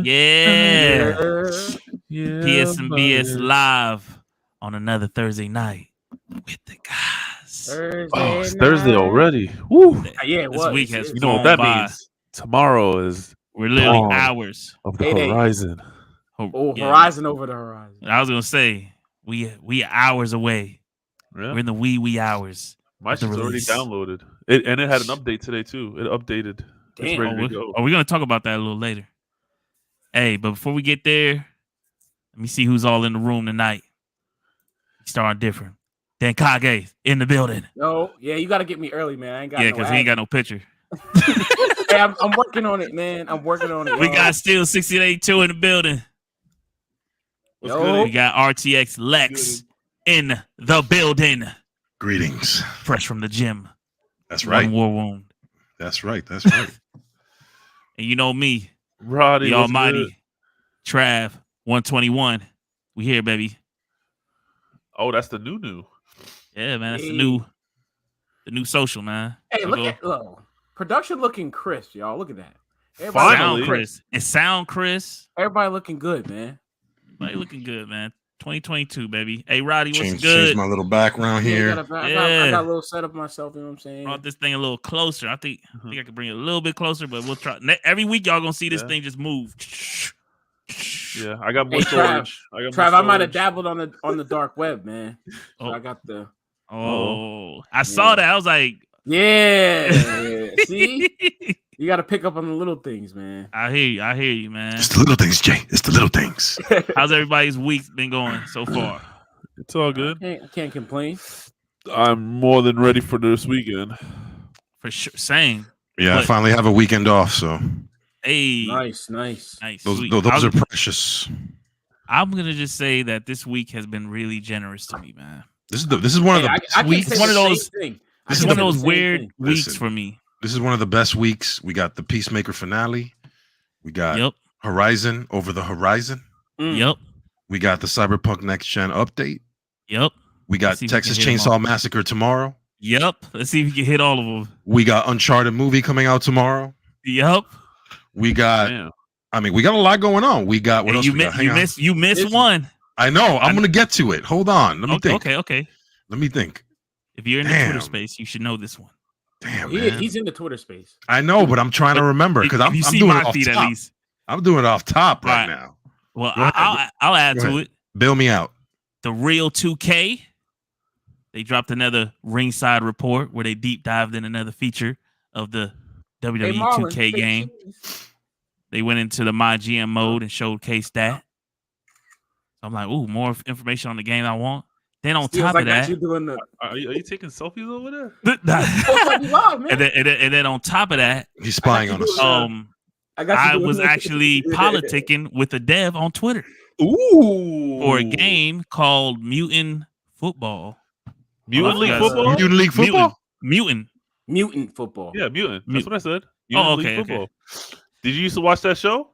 Yeah. Yeah, PS and BS live on another Thursday night with the guys. It's Thursday already. Woo. Yeah, This week has You know what flown that by. means? Tomorrow is We're literally dawn hours of the 8 days. horizon. Horizon over the horizon. I was gonna say we hours away. Yeah. We're in the wee hours. My of the shit's already release. downloaded. It had an update today too. It updated. It's Damn. ready to go. We're gonna talk about that a little later. Hey, but before we get there, let me see who's all in the room tonight. Starting different. Dan Kage in the building. No, yeah, you got to get me early, man. I ain't got Yeah, no because he ain't got no picture. Hey, I'm working on it, man. I'm working on it. We got Steel 682 in the building. What's Yo. good? We got RTX Lexx in the building. Greetings. Fresh from the gym. That's right. One war wound. That's right. That's right. And you know me, Roddy, the what's almighty good? Trav 121. We here, baby. Oh, that's the new. Yeah, man. That's Hey. the new social, man. Hey, So look go- at production looking crisp, y'all. Look at that. Finally. sound Chris. It sound Chris. Everybody looking good, man. Everybody looking good, man. 2022, baby. Hey, Roddy, what's Change good? my little background Yeah, here. I got a little setup myself. You know what I'm saying? Brought this thing a little closer. I think I can bring it a little bit closer, but we'll try. Every week, y'all gonna see this thing just move. Yeah, I got more Hey, storage. Trav, I might have dabbled on the dark web, man. So Oh. I got the. I saw that. I was like, Yeah. See, you got to pick up on the little things, man. I hear you, man. It's the little things, Jay. It's the little things. How's everybody's week been going so far? It's all good. I can't complain. I'm more than ready for this weekend. For sure, same. Yeah, I But- finally have a weekend off, so Hey, Nice. those sweet. are precious. I'm gonna just say that this week has been really generous to me, man. This is one of the I best can't weeks. say It's one the of same those- thing. This It's is one the- of those same weird thing. weeks Listen. for me. This is one of the best weeks. We got the Peacemaker finale. We got Yep, Horizon Over the Horizon. yep, We got the Cyberpunk Next Gen update. yep, We got Let's see if we Texas can hit 'em all. Chainsaw Massacre tomorrow. yep. Let's see if we can hit all of them. We got Uncharted movie coming out tomorrow. Yep. We got, Damn. I mean, we got a lot going on. We got what And else? you we got? missed. Hang on. You missed Listen. one. I know. I'm gonna get to it. Hold on. Let me think. Okay. Let me think. If you're in the Damn. Twitter space, you should know this one. Damn, man. He's in the Twitter space. I know, but I'm trying to remember because If I'm you see doing my it off feed at top. least. I'm doing it off top right Right. now. Well, Go ahead. I'll add Go to ahead. it. Bail me out. The real 2K. They dropped another ringside report where they deep dived in another feature of the WWE Marlon, 2K say game. cheese. They went into the My GM mode and showcased that. So I'm like, ooh, more information on the game I want. Then on Feels top like of that that, you doing the. Are you taking selfies over there? Post like you live, man. and then on top of that, He's spying on us. I got you I doing was that. actually politicking with a dev on Twitter Ooh. for a game called Mutant Football. Mutant Oh, League yes. Football? Mutant League Football? Mutant. Mutant football. Yeah, Mutant. That's Mut- what I said. Oh, Mutant League okay, okay. Football. Did you used to watch that show?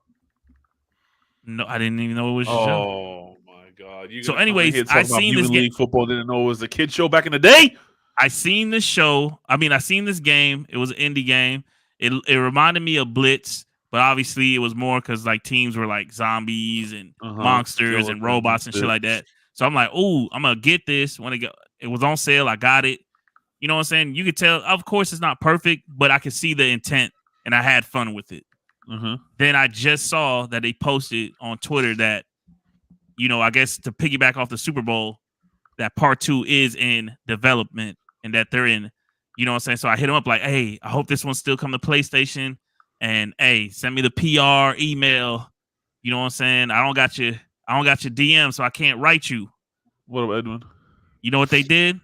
No, I didn't even know it was a show. Oh my god! You So gonna come in anyways, here talking I about seen this Mutant game- League Football. Didn't know it was a kid show back in the day. I seen this show. I seen this game. It was an indie game. It reminded me of Blitz, but obviously it was more because like teams were like zombies and monsters and robots and shit like that. So I'm like, ooh, I'm gonna get this when it was on sale. I got it. You know what I'm saying? You could tell, of course, it's not perfect, but I could see the intent and I had fun with it. Then I just saw that they posted on Twitter that, I guess to piggyback off the Super Bowl, that part 2 is in development and that they're in, you know what I'm saying? So I hit them up like, hey, I hope this one still come to PlayStation. And hey, send me the PR email. You know what I'm saying? I don't got your DM, so I can't write you. What about Edwin? You know what they did?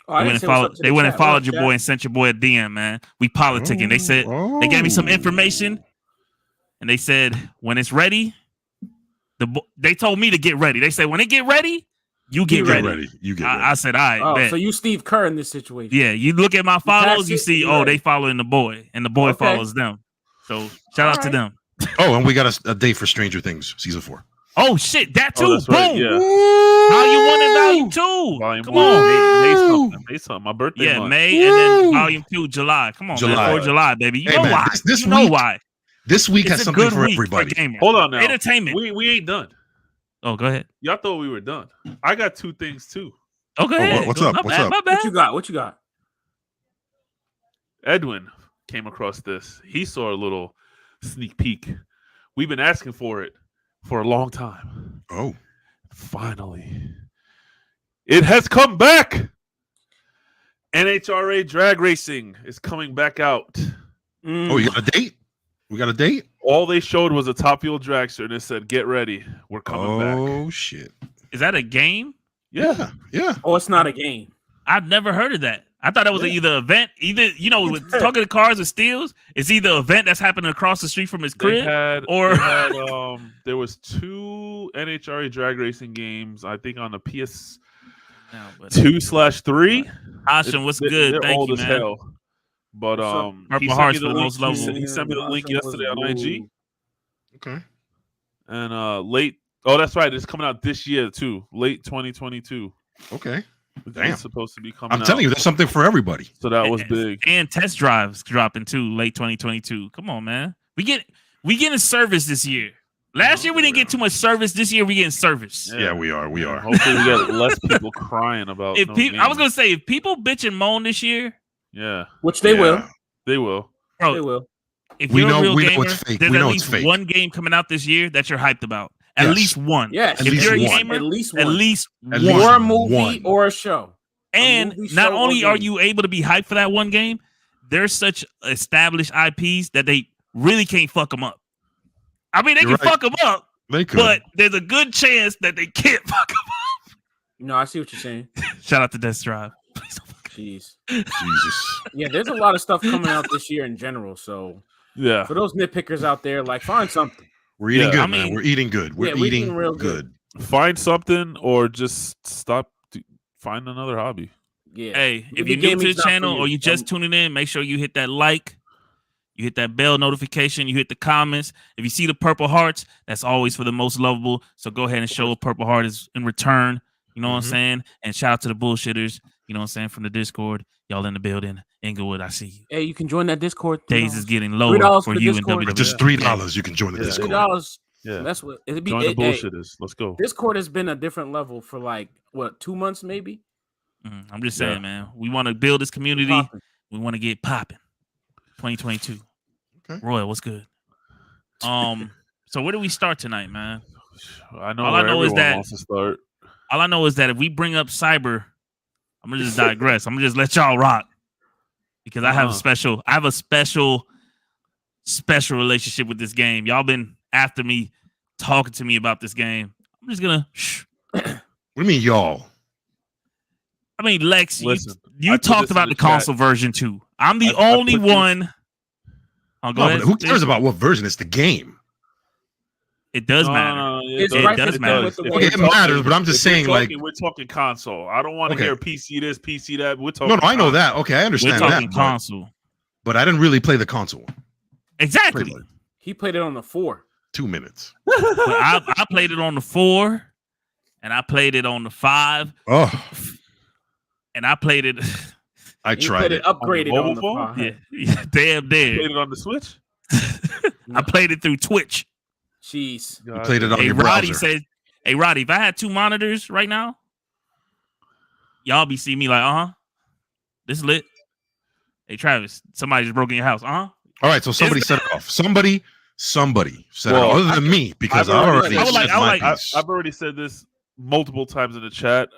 Oh, I They didn't went say and what's followed, up to they the went and chat. What followed up, your chat? boy and sent your boy a DM, man. We politicking. They said they gave me some information, and they said when it's ready, they told me to get ready. They said when it get ready, you get ready. You get ready. I said, all right, Oh, bet. so you Steve Kerr in this situation? Yeah, you look at my follows, pass you it, see, you oh, ready. they following the boy, and the boy Okay. follows them. So shout out to Alright. them. Oh, and we got a date for Stranger Things season 4. Oh shit, that too. Oh, that's Boom. right. Yeah. Volume 1 and Volume 2. Volume Come 1. on. May something. My birthday Yeah, month. May and then Volume 2, July. Come on, July. man. 4th of July, baby. You Hey, know man, why. this you know week- why. This week It's has a something good for week everybody. gamers. Hold on now. Entertainment. We ain't done. Oh, go ahead. Y'all thought we were done. I got two things too. Oh, go ahead. what's up? My What's bad, up? My bad. What you got? What you got? Edwin came across this. He saw a little sneak peek. We've been asking for it for a long time. Oh, Finally, it has come back. NHRA drag racing is coming back out. oh, you got a date? We got a date? All they showed was a Top Fuel dragster, and it said, "Get ready, we're coming back." Oh shit! Is that a game? Yeah. Oh, it's not a game. I've never heard of that. I thought that was either an event, with talking to cars and steals. It's either an event that's happening across the street from his crib, there was 2 NHRA drag racing games. I think on the PS 2/3. Ashton, what's good? They're Thank old you, as man. hell. But Purple Hearts for the most he level. sent me the link yesterday on IG. Okay. And late. Oh, that's right. It's coming out this year too. Late 2022. Okay. Damn. It's supposed to be coming out. I'm telling you, there's something for everybody. So that was big. And test drives dropping too, late 2022. Come on, man. We getting service this year. Last year we didn't get too much service. This year we getting service. Yeah, we are. We are. Hopefully we get less people crying about. I was gonna say if people bitch and moan this year, which they will. They will. Bro, they will. If you're a real gamer, it's fake. there's We at know least it's fake. one game coming out this year that you're hyped about. At least one. Yes. If you're a gamer, at least at one. least At one. least Or a movie one. or a show. And movie, not show, only or are game. you able to be hyped for that one game, there's such established IPs that they really can't fuck them up. I mean, they You're can right. fuck them up, They could. but there's a good chance that they can't fuck them up. No, I see what you're saying. Shout out to Death Drive. Jeez. Jesus. Yeah, there's a lot of stuff coming out this year in general. So Yeah. for those nitpickers out there, like find something. We're eating good, I man. mean- We're eating good. We're eating real good. Find something or just stop. Find another hobby. Yeah. Hey, if Maybe you're new to gaming's the not for channel you. or you just tuning in, make sure you hit that like, you hit that bell notification, you hit the comments. If you see the purple hearts, that's always for the most lovable. So go ahead and show a purple heart is in return. You know what I'm saying? And shout out to the bullshitters, you know what I'm saying, from the Discord. Y'all in the building. Inglewood, I see you. Hey, you can join that Discord. Days is getting lower $3 for for you in Discord. WWE. Just $3, you can join the Discord. $3. Yeah. That's what it'd be. Join the Hey, bullshitters. Let's go. Discord has been a different level for like what 2 months maybe. I'm just saying, man. We want to build this community. Poppin'. We want to get popping. 2022. Okay. Royal, what's good? So where do we start tonight, man? I know. All I where know is everyone that- wants to start. All I know is that if we bring up cyber, I'm gonna just digress. I'm gonna just let y'all rock because I have a special relationship with this game. Y'all been after me, talking to me about this game. I'm just gonna. What do you mean, y'all? I mean, Lex, Listen, you I put talked this in about the the console version too. I'm the I only put this- one. Oh, go No, ahead. but who cares about what version? It's the game. It does No, matter. no, It's It right does there matter. with the If way we're It matters, but I'm just if we're saying, like, talking- we're talking console. I don't want to Okay. hear PC this, PC that. We're talking. No, I know console. that. Okay, I We're understand talking that. console. But I didn't really play the console one. Exactly. Played like He played it on the 4. 2 minutes. But I played it on the 4, and I played it on the 5, Oh, and I played it. I He tried played it. it upgraded On on the the mobile phone? 5. Yeah, damn dead. Played it on the Switch. I played it through Twitch. Jeez. You played it on Hey, your Roddy browser. said, "Hey, Roddy, if I had 2 monitors right now, y'all be seeing me like, this lit. Hey, Travis, somebody just broke in your house, All right, so somebody set it off. Somebody set Well, it off. Other than me, because I've I already already said- said I would my like- piece. I've already said this multiple times in the chat.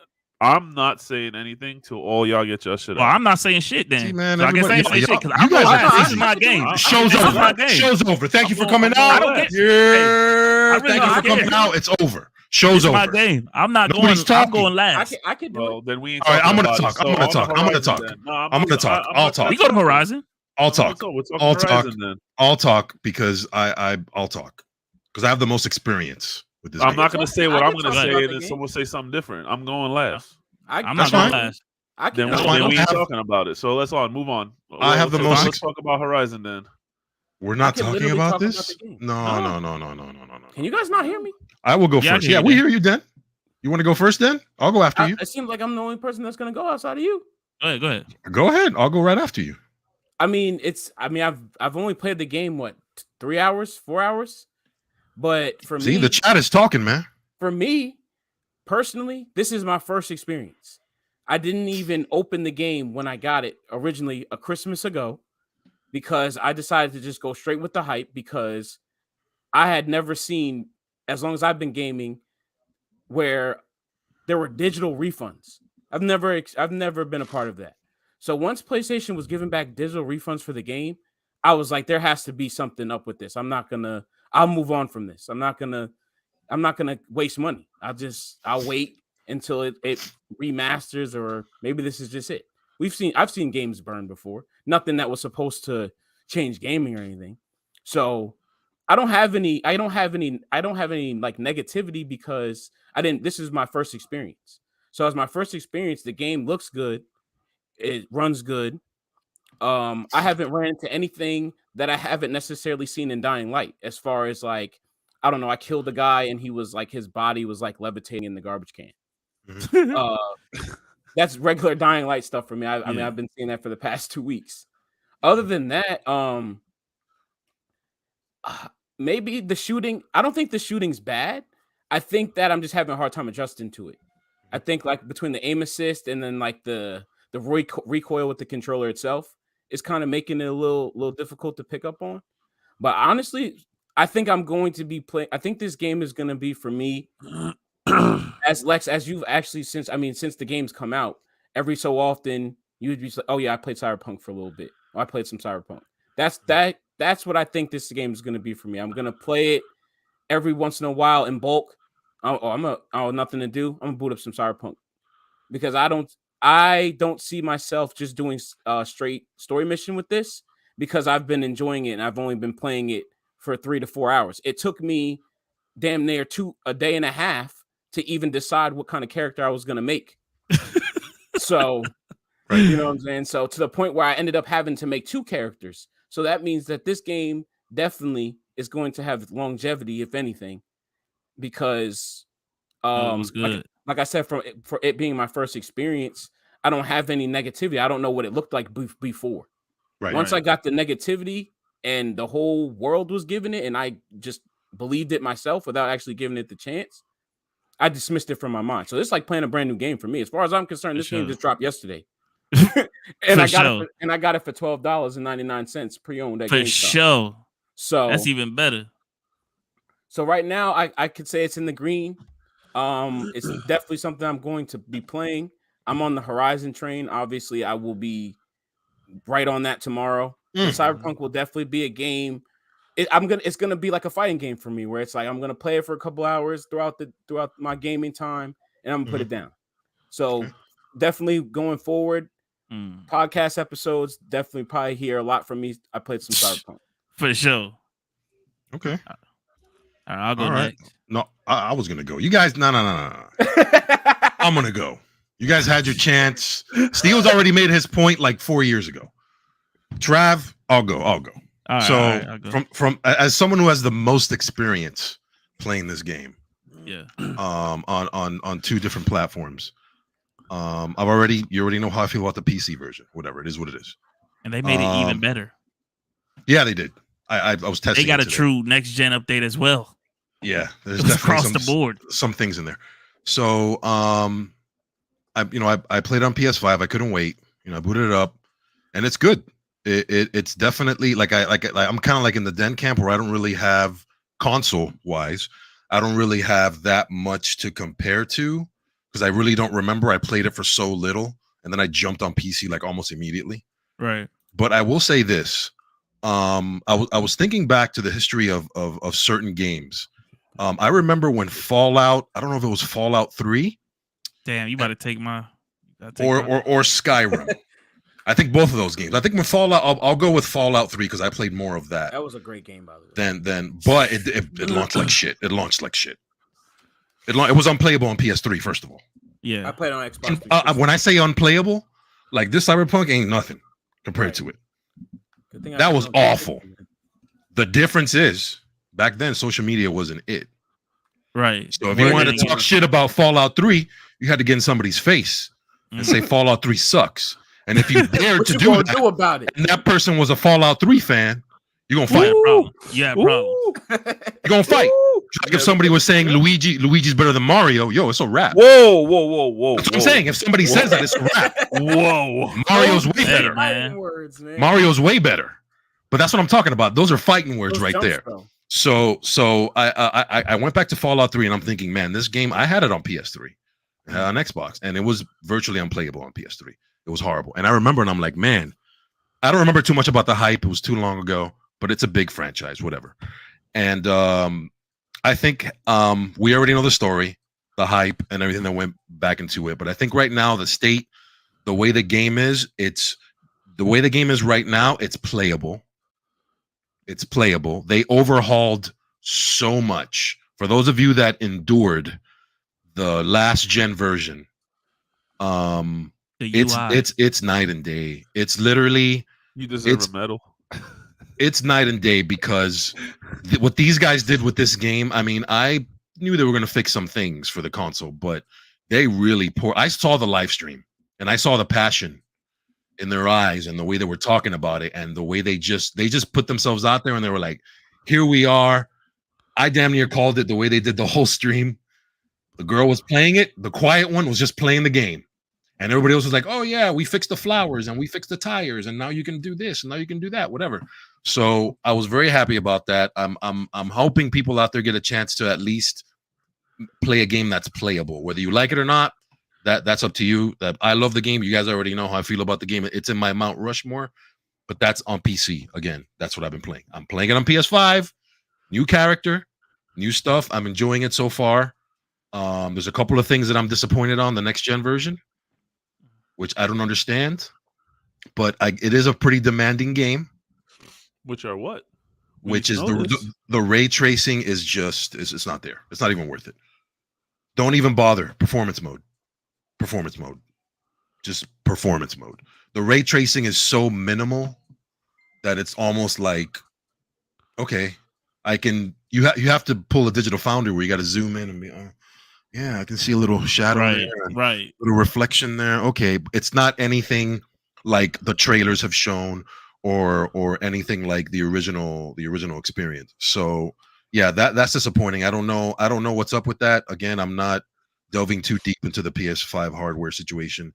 I'm not saying anything till all y'all get your shit Well, out. I'm not saying shit then. See, man, So I guess I ain't everybody- saying shit because you I'm guys gonna are laugh. This busy. is my game. Show's This is my over. game. Show's over. Thank you for I'm coming going- I out. don't care. Yeah. really Thank you for don't care. coming out. It's over. This Show's is my over. game. I'm not Nobody's going. I'm talking. going I last. could do Well, it. then we ain't. All right, talking I'm gonna about it. talk. I'm So gonna on talk. I'm gonna Horizon talk. then. No, I'm gonna talk. I'll talk. We go to Horizon. I'll talk. We're talking I'll talk. Horizon then. I'll talk because I'll talk because I have the most experience with this. I'm game. not gonna say what I I'm can gonna talk say, about and the then game. someone say something different. I'm going last. I'm That's not going fine. last. I Then, can. That's then fine. we I ain't have- talking about it. So let's on. Move on. I have the So most Let's talk about Horizon then. We're not can talking literally about talk this. about the game. No. Can you guys not hear me? I will go Yeah, I first. can Yeah, hear we you. hear you, Den. You want to go first, Den? I'll go after you. It seems like I'm the only person that's gonna go outside of you. Go ahead. Go ahead. I'll go right after you. I mean, I've only played the game 3 hours, 4 hours. But for me, the chat is talking, man. For me, personally, this is my first experience. I didn't even open the game when I got it originally a Christmas ago because I decided to just go straight with the hype because I had never seen, as long as I've been gaming, where there were digital refunds. I've never been a part of that. So once PlayStation was giving back digital refunds for the game, I was like, there has to be something up with this. I'll move on from this. I'm not gonna waste money. I'll wait until it remasters, or maybe this is just it. I've seen games burn before. Nothing that was supposed to change gaming or anything. So I don't have any like negativity because this is my first experience. So as my first experience, the game looks good. It runs good. I haven't ran into anything that I haven't necessarily seen in Dying Light, as far as like, I don't know, I killed a guy and he was like, his body was like levitating in the garbage can. That's regular Dying Light stuff for me. I mean, I've been seeing that for the past 2 weeks. Other than that, maybe the shooting. I don't think the shooting's bad. I think that I'm just having a hard time adjusting to it. I think like between the aim assist and then like the recoil with the controller itself is kind of making it a little difficult to pick up on. But honestly, I think I'm going to be playing. I think this game is going to be for me, as Lex, as you've actually since the game's come out, every so often you'd be like, oh yeah, I played Cyberpunk for a little bit. I played some Cyberpunk. That's what I think this game is going to be for me. I'm going to play it every once in a while in bulk. Nothing to do. I'm gonna boot up some Cyberpunk because I don't see myself just doing straight story mission with this because I've been enjoying it and I've only been playing it for 3 to 4 hours. It took me damn near a day and a half to even decide what kind of character I was gonna make. So, you know what I'm saying? So to the point where I ended up having to make 2 characters. So that means that this game definitely is going to have longevity, if anything, because was good. Like I said, for it being my first experience, I don't have any negativity. I don't know what it looked like before. Right. Once I got the negativity and the whole world was giving it, and I just believed it myself without actually giving it the chance, I dismissed it from my mind. So it's like playing a brand new game for me. As far as I'm concerned, this game just dropped yesterday. and I got it for $12.99 pre-owned at GameStop. Sure. So that's even better. So right now, I could say it's in the green. It's definitely something I'm going to be playing. I'm on the Horizon train. Obviously, I will be right on that tomorrow. Cyberpunk will definitely be a game. It's gonna be like a fighting game for me, where it's like I'm gonna play it for a couple hours throughout my gaming time, and I'm gonna put it down. So definitely going forward, podcast episodes definitely probably hear a lot from me. I played some Cyberpunk for sure. Okay. All right, I'll go next. No, I was gonna go. You guys, no. I'm gonna go. You guys had your chance. Steele's already made his point like 4 years ago. Trav, I'll go. All right, so I'll go. from as someone who has the most experience playing this game, on 2 different platforms, you already know how I feel about the PC version. Whatever, it is what it is. And they made it even better. Yeah, they did. I was testing. They got a true next gen update as well. Yeah, there's definitely across the board some things in there. So I played on PS5. I couldn't wait. I booted it up, and it's good. It's definitely like I'm kind of like in the den camp where I don't really have console wise. I don't really have that much to compare to because I really don't remember. I played it for so little, and then I jumped on PC like almost immediately. Right. But I will say this. I was thinking back to the history of certain games. I remember when Fallout, I don't know if it was Fallout 3. Damn, you about to take my or Skyrim. I think both of those games. I think when Fallout, I'll go with Fallout 3 because I played more of that. That was a great game, by the way. But it launched like shit. It was unplayable on PS3, first of all. Yeah. I played on Xbox. When I say unplayable, like this Cyberpunk ain't nothing compared to it. That was awful. The difference is back then social media wasn't it. Right. So if you wanted to talk shit about Fallout 3, you had to get in somebody's face and say Fallout 3 sucks. And if you dared to do about it, and that person was a Fallout 3 fan, You gonna fight? Problem. Yeah, problem. You gonna fight? Like if somebody was saying Luigi's better than Mario, yo, it's a rap. Whoa. That's what I'm saying. If somebody says that, it's a rap. Whoa. Mario's way better. Man. Words, man. Mario's way better. But that's what I'm talking about. Those are fighting words right there. So I went back to Fallout 3 and I'm thinking, man, this game, I had it on PS3, on Xbox, and it was virtually unplayable on PS3. It was horrible. And I remember, and I'm like, man, I don't remember too much about the hype. It was too long ago, but it's a big franchise, whatever. And I think we already know the story, the hype, and everything that went back into it. But I think right now, the way the game is right now, it's playable. It's playable. They overhauled so much. For those of you that endured the last gen version, it's night and day. It's literally you deserve a medal. It's night and day because what these guys did with this game. I mean, I knew they were going to fix some things for the console, but they really I saw the live stream and I saw the passion in their eyes and the way they were talking about it and the way they just put themselves out there and they were like, here we are. I damn near called it the way they did the whole stream. The girl was playing it. The quiet one was just playing the game. And everybody else was like, oh yeah, we fixed the flowers and we fixed the tires and now you can do this and now you can do that, whatever. So I was very happy about that. I'm hoping people out there get a chance to at least play a game that's playable, whether you like it or not. That's up to you. That I love the game. You guys already know how I feel about the game. It's in my Mount Rushmore, but that's on PC. Again, that's what I've been playing. I'm playing it on PS5. New character, new stuff. I'm enjoying it so far. There's a couple of things that I'm disappointed on the next gen version, which I don't understand, but it is a pretty demanding game. Which are what? Which is the ray tracing is just it's not there. It's not even worth it. Don't even bother. Performance mode. Just performance mode. The ray tracing is so minimal that it's almost like, okay, you have to pull a digital foundry where you got to zoom in and be, yeah, I can see a little shadow there, right, little reflection there. Okay, it's not anything like the trailers have shown or anything like the original experience. So yeah, that's disappointing. I don't know what's up with that. Again, I'm not delving too deep into the PS5 hardware situation,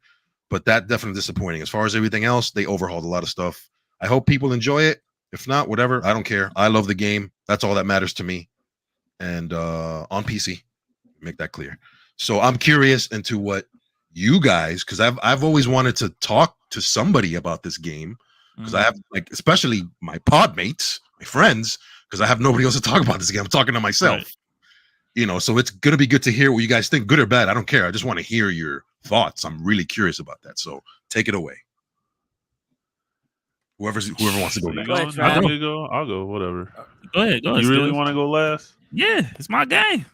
but that definitely disappointing. As far as everything else, they overhauled a lot of stuff. I hope people enjoy it. If not, whatever. I don't care. I love the game. That's all that matters to me. And on PC, make that clear. So I'm curious into what you guys, because I've always wanted to talk to somebody about this game, because I have, like, especially my pod mates, my friends, because I have nobody else to talk about this game. I'm talking to myself. Right. You know, so it's gonna be good to hear what you guys think, good or bad. I don't care. I just want to hear your thoughts. I'm really curious about that. So take it away. Whoever wants to go next. I'll go. Whatever. Go ahead. You really want to go last? Yeah, it's my game.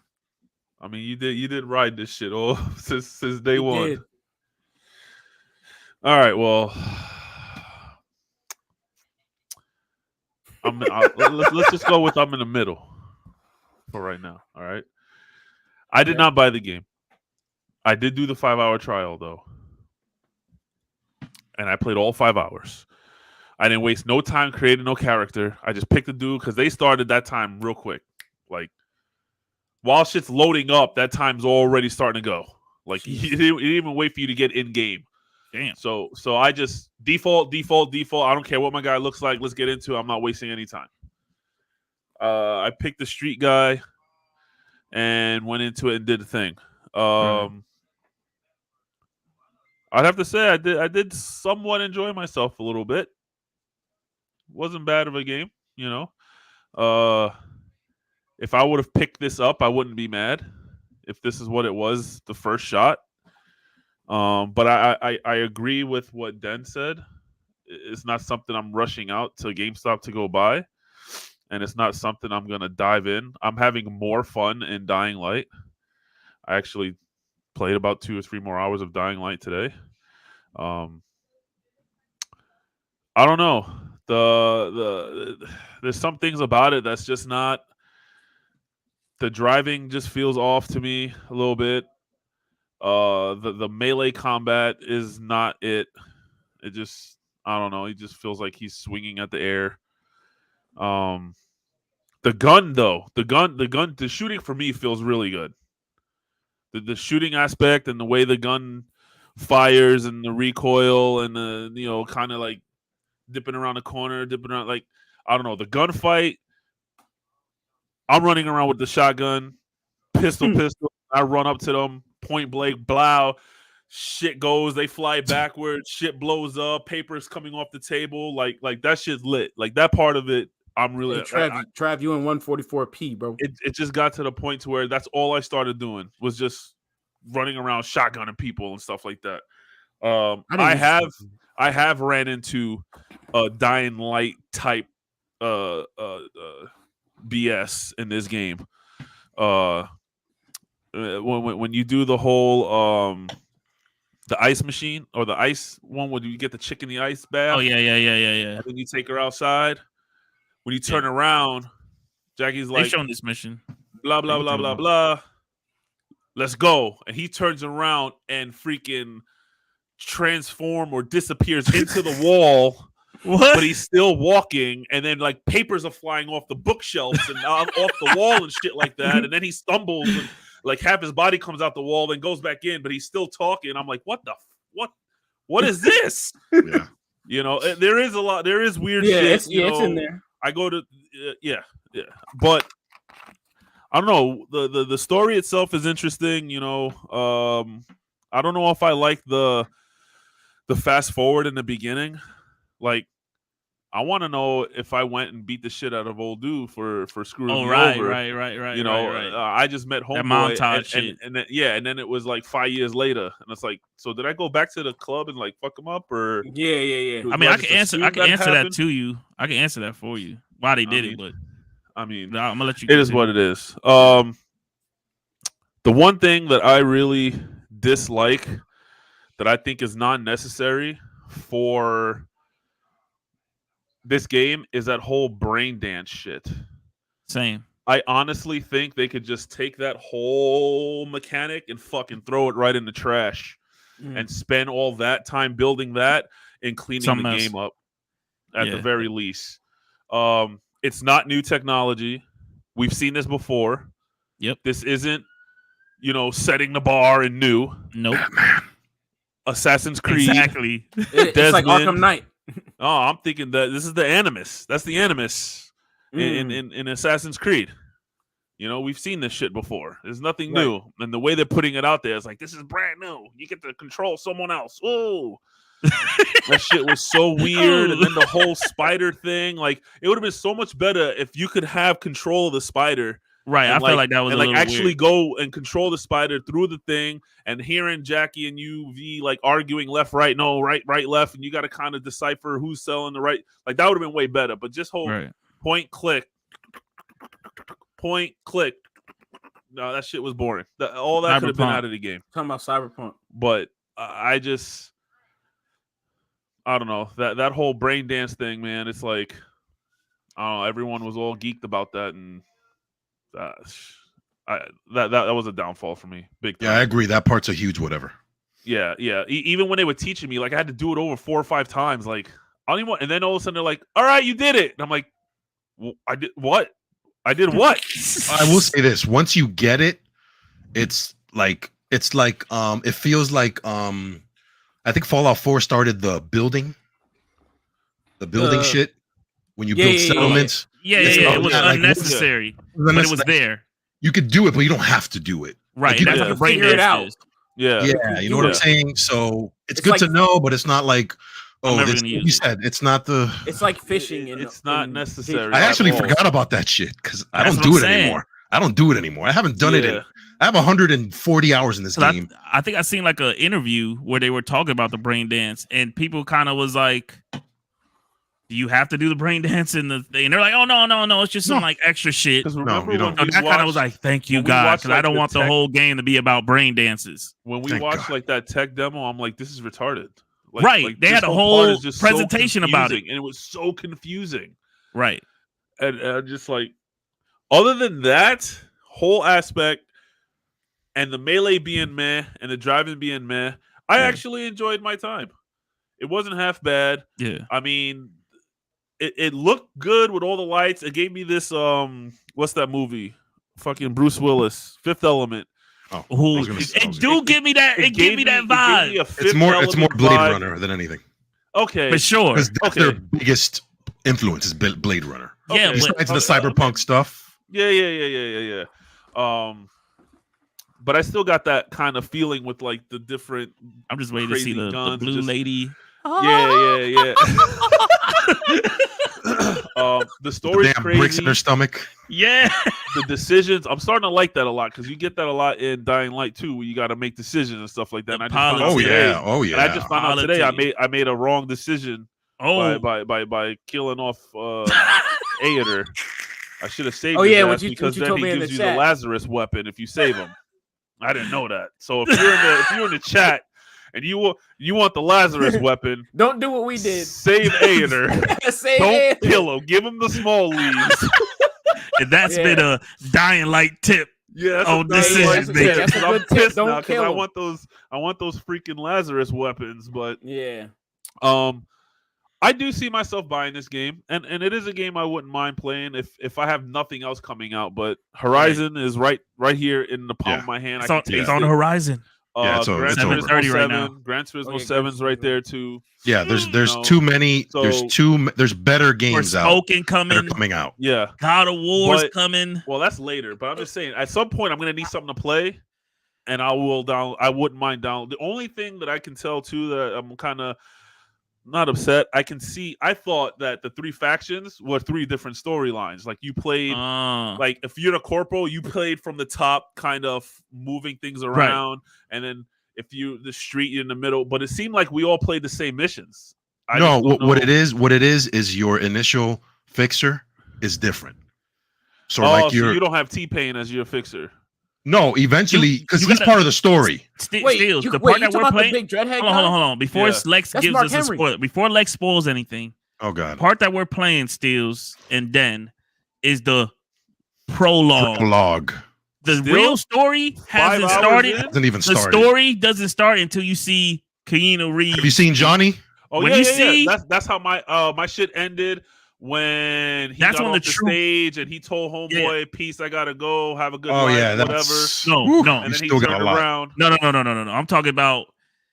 I mean, you did ride this shit all since day one. Did. All right. Well, let's just go with I'm in the middle for right now. All right. I did not buy the game. I did do the 5-hour trial though, and I played all 5 hours. I didn't waste no time creating no character. I just picked a dude because they started that time real quick. Like, while shit's loading up, that time's already starting to go. Like, he didn't even wait for you to get in game. Damn. So I just default. I don't care what my guy looks like. Let's get into it. I'm not wasting any time. I picked the street guy and went into it and did the thing. I'd have to say I did somewhat enjoy myself a little bit. Wasn't bad of a game, you know. If I would have picked this up, I wouldn't be mad if this is what it was the first shot. But I agree with what Den said. It's not something I'm rushing out to GameStop to go buy, and it's not something I'm going to dive in. I'm having more fun in Dying Light. I actually played about 2 or 3 more hours of Dying Light today. I don't know. There's some things about it that's just not. The driving just feels off to me a little bit. The melee combat is not it. It just, I don't know. He just feels like he's swinging at the air. The gun though, the shooting for me feels really good. The shooting aspect and the way the gun fires and the recoil and the kind of like dipping around the corner, dipping around like I don't know, the gunfight. I'm running around with the shotgun, pistol. I run up to them, point blank, blow. Shit goes, they fly backwards. Shit blows up. Papers coming off the table. Like that shit's lit. Like that part of it, I'm really. Hey, Trav, you in 144p, bro. It just got to the point to where that's all I started doing was just running around shotgunning people and stuff like that. I have ran into a Dying Light type BS in this game. When you do the whole the ice machine or the ice one where you get the chick in the ice bath. Oh yeah. And then you take her outside. When you turn around, Jackie's like, "They showing this mission." Blah blah blah blah blah. Let's go. And he turns around and freaking transform or disappears into the wall. What? But he's still walking, and then like papers are flying off the bookshelves and off the wall and shit like that. And then he stumbles and like half his body comes out the wall, then goes back in, but he's still talking. I'm like, what is this? Yeah. There is a lot. There is weird shit. It's in there. I go to but I don't know. The story itself is interesting. I don't know if I like the fast forward in the beginning. Like, I want to know if I went and beat the shit out of old dude for screwing me over. Right. I just met homeboy. That montage shit. And then it was like 5 years later, and it's like, so did I go back to the club and like fuck him up or? Yeah. I mean, I can answer that to you. I can answer that for you. Why they did it, but I mean, I'm gonna let you. It is what it is. The one thing that I really dislike, that I think is not necessary for this game, is that whole brain dance shit. Same. I honestly think they could just take that whole mechanic and fucking throw it right in the trash and spend all that time building that and cleaning the game up at the very least. It's not new technology. We've seen this before. Yep. This isn't, setting the bar and new. Nope. Assassin's Creed. Exactly. It's like Arkham Knight. Oh, I'm thinking that this is the Animus. That's the Animus in Assassin's Creed. We've seen this shit before. There's nothing new. And the way they're putting it out there is like, this is brand new. You get to control someone else. Ooh. That shit was so weird. And then the whole spider thing, like, it would have been so much better if you could have control of the spider. Right, I feel like that was and a like little actually weird. go and control the spider through the thing, and hearing Jackie and UV like arguing left, right, no, right, left, and you got to kind of decipher who's selling the right. Like that would have been way better. But just hold point click. No, that shit was boring. All that could have been out of the game. Talking about Cyberpunk, but I don't know that whole brain dance thing, man. It's like, I don't know. Everyone was all geeked about that, and that was a downfall for me. Big time. Yeah, I agree. That part's a huge whatever. Yeah. Even when they were teaching me, like I had to do it over 4 or 5 times. Like I don't even want, and then all of a sudden they're like, "All right, you did it," and I'm like, well, "I did what? I did what?" I will say this: once you get it, it's like it feels like I think Fallout 4 started the building shit when you build settlements. Yeah. It was unnecessary, but it was there. You could do it, but you don't have to do it. Right. Like, that's what the brain figure it out. is. Yeah. You know what I'm saying? So it's good to know, but it's not like, you said, it's not the. It's like fishing. It's not necessary. I actually forgot about that shit because I don't do it anymore. I haven't done it. I have 140 hours in this game. I think I seen like an interview where they were talking about the brain dance, and people kind of was like, "Do you have to do the brain dance in the thing?" And they're like, "Oh no, it's just some like extra shit." Because remember, you don't. So that kind of was like, "Thank you, God," because I don't want the whole game to be about brain dances. When we watched like that tech demo, I'm like, "This is retarded." Like, they had a whole presentation about it, and it was so confusing. Right, and just like, other than that whole aspect, and the melee being meh, and the driving being meh, I actually enjoyed my time. It wasn't half bad. Yeah, I mean, it looked good with all the lights. It gave me this what's that movie? Fucking Bruce Willis, Fifth Element. Oh, give me that. It gave me that vibe. It's more Blade Runner than anything. Okay, for sure. Because that's their biggest influence is Blade Runner. Yeah, besides the cyberpunk stuff. Yeah. But I still got that kind of feeling with like the different. I'm just waiting to see the blue lady. Yeah. The story's damn crazy. Bricks in her stomach. Yeah. The decisions. I'm starting to like that a lot because you get that a lot in Dying Light 2, where you got to make decisions and stuff like that. And I just found out today, yeah. And I just found out today I made a wrong decision. By killing off Aether. I should have saved his ass because then he gives you the Lazarus weapon if you save him. I didn't know that. So if you're in the chat and you want the Lazarus weapon, don't do what we did. Save Aether. Don't kill him. Give him the small leaves. And that's been a Dying Light tip. Yeah, decisions. That's a good tip. Don't kill him. I want those freaking Lazarus weapons, but yeah. I do see myself buying this game, and it is a game I wouldn't mind playing if I have nothing else coming out. But Horizon is right here in the palm of my hand. It's on the horizon. It's Gran over. Turismo right now. Gran Turismo 7's right there too. Yeah, there's too many. There's better games out. Coming out. Yeah, God of War's coming. Well, that's later. But I'm just saying, at some point, I'm gonna need something to play, and I wouldn't mind down. The only thing that I can tell too that I'm kind of not upset. I thought that the 3 factions were 3 different storylines. Like you played, like if you're the corporal, you played from the top, kind of moving things around, and then if you the street, you're in the middle. But it seemed like we all played the same missions. What it is your initial fixer is different. So you don't have T-Pain as your fixer. No, eventually, because he's part of the story. Steals, the part that we're playing. Big dreadhead hold on. Before Lexx gives us a spoiler, before Lexx spoils anything, oh god, the part that we're playing, Steals, and Den is the prologue. The real story hasn't started. Hasn't even started. The story doesn't start until you see Keanu Reeves. Have you seen Johnny? Oh, yeah. That's how my shit ended. When he got off the stage and he told homeboy, "Peace, I gotta go. Have a good life, whatever." No. And then he turned around. No. I'm talking about.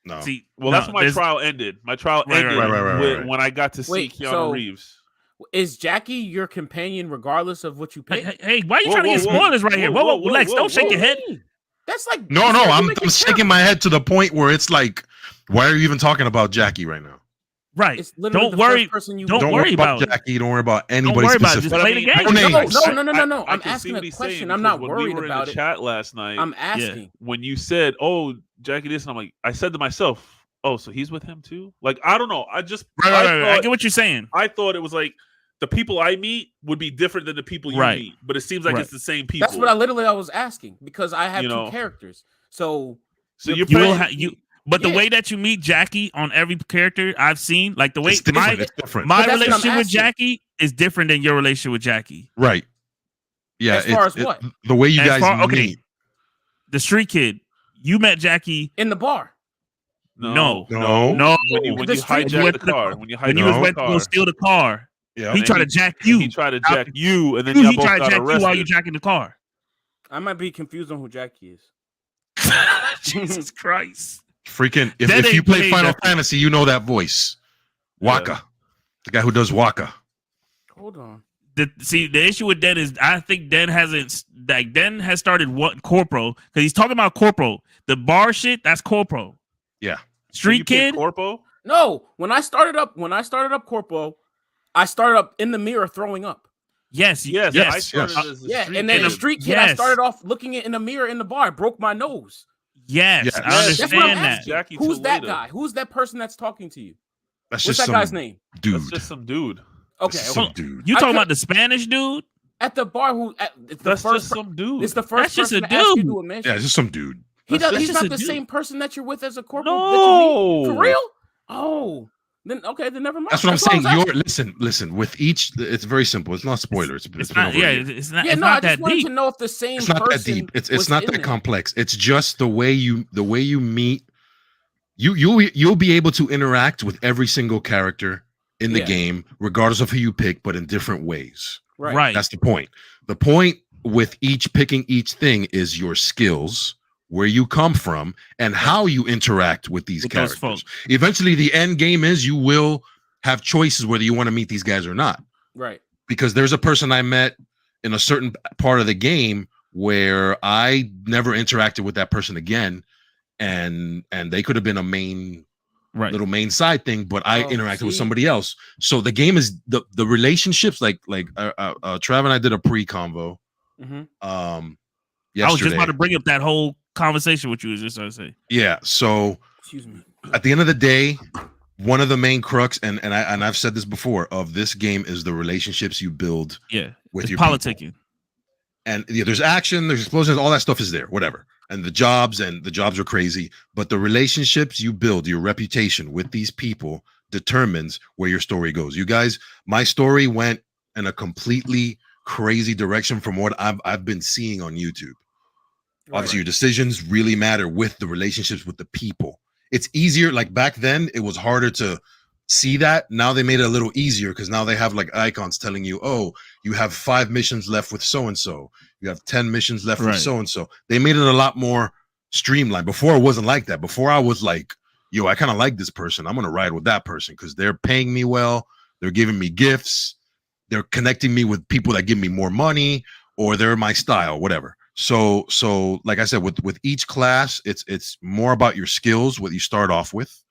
No. That's when my trial ended. My trial ended when I got to see Keanu Reeves. Is Jackie your companion regardless of what you pick? Hey, why are you trying to get spoilers right here? Whoa, Lexx, don't shake your head. That's like no. I'm shaking my head to the point where it's like, why are you even talking about Jackie right now? Right. Don't worry. Don't worry about Jackie. Don't worry about anybody specific. Just play the game. No. I'm asking a question. I'm not worried about it. We were in the chat last night. I'm asking. When you said, "Oh, Jackie this," and I'm like, I said to myself, "Oh, so he's with him too?" Like, I don't know. I get what you're saying. I thought it was like the people I meet would be different than the people you meet, but it seems like it's the same people. That's what I was asking because I have 2 characters. So you're But the way that you meet Jackie on every character I've seen, like the way my relationship with Jackie is different than your relationship with Jackie. Right. Yeah. As far as what? The way you guys meet. The street kid, you met Jackie in the bar. No. When you hijacked the car. When you went to go steal the car. Yeah. He tried to jack you. He tried to jack you, and then y'all both got arrested. While you jacking the car. I might be confused on who Jackie is. Jesus Christ. Freaking if you play Final Fantasy, you know that voice. Waka. The guy who does Waka. Hold on. The issue with Den is I think Den has started what Corporal because he's talking about Corporal. The bar shit, that's Corporal. Yeah. Street Kid. Corporal? No. When I started up Corporal, I started up in the mirror throwing up. Yes. And then the Street Kid, I started off looking in the mirror in the bar. I broke my nose. Yes, I understand that. Jackie Who's that guy? Who's that person that's talking to you? What's that guy's name? Dude. That's just some dude. Okay. You talking about the Spanish dude at the bar? That's just some dude. It's the first person to ask you to a mention. Yeah, it's just some dude. He's not the same person that you're with as a corporal. No, for real. Oh, then never mind. That's what I'm saying. Listen. With each, it's very simple. It's not spoilers. It's not I that just wanted deep. to know if the same. It's not that deep. It's not that complex. It's just the way you meet. You'll be able to interact with every single character in the game, regardless of who you pick, but in different ways. Right. That's the point. The point with picking each thing is your skills, where you come from, and how you interact with these characters. Eventually, the end game is you will have choices whether you want to meet these guys or not. Right. Because there's a person I met in a certain part of the game where I never interacted with that person again, and they could have been a main little main side thing, but I interacted with somebody else. So the game is the relationships, like Trav and I did a pre-convo. Mm-hmm. I was just about to bring up that whole conversation with you, is just what I say. Yeah. So excuse me. At the end of the day, one of the main crux, and I've said this before, of this game is the relationships you build with your politicking. People. And there's action, there's explosions, all that stuff is there, whatever. And the jobs are crazy, but the relationships you build, your reputation with these people determines where your story goes. You guys, my story went in a completely crazy direction from what I've been seeing on YouTube. Obviously, your decisions really matter with the relationships with the people. It's easier. Like back then, it was harder to see that. Now they made it a little easier because now they have like icons telling you, oh, you have 5 missions left with so-and-so. You have 10 missions left with so-and-so. They made it a lot more streamlined. Before it wasn't like that. Before I was like, yo, I kind of like this person. I'm going to ride with that person because they're paying me well. They're giving me gifts. They're connecting me with people that give me more money, or they're my style, whatever. So like I said, with each class, it's more about your skills, what you start off with,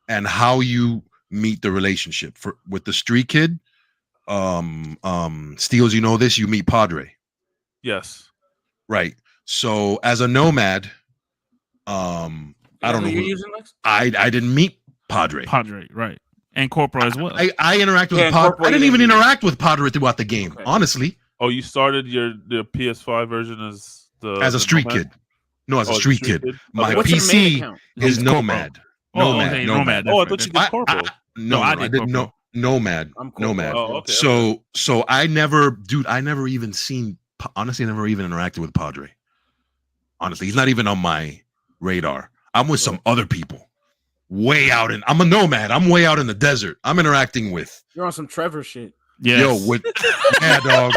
and how you meet the relationship. With the street kid, Steels, you know this, you meet Padre. Yes. Right. So as a nomad, I don't know. I didn't meet Padre. Padre, right. And Corporal as well. I interacted with Padre. I didn't even interact with Padre throughout the game, honestly. Oh, you started the PS5 version as a street Nomad? kid. No, as a street kid. My What's PC is Nomad. Nomad. Oh, I thought you did Corporal. No, I did Nomad. Nomad. Oh, okay. So I never even seen. Honestly, I never even interacted with Padre. Honestly, he's not even on my radar. I'm with some other people. I'm a nomad. I'm way out in the desert. I'm interacting with. You're on some Trevor shit. Yes. Yo, dog.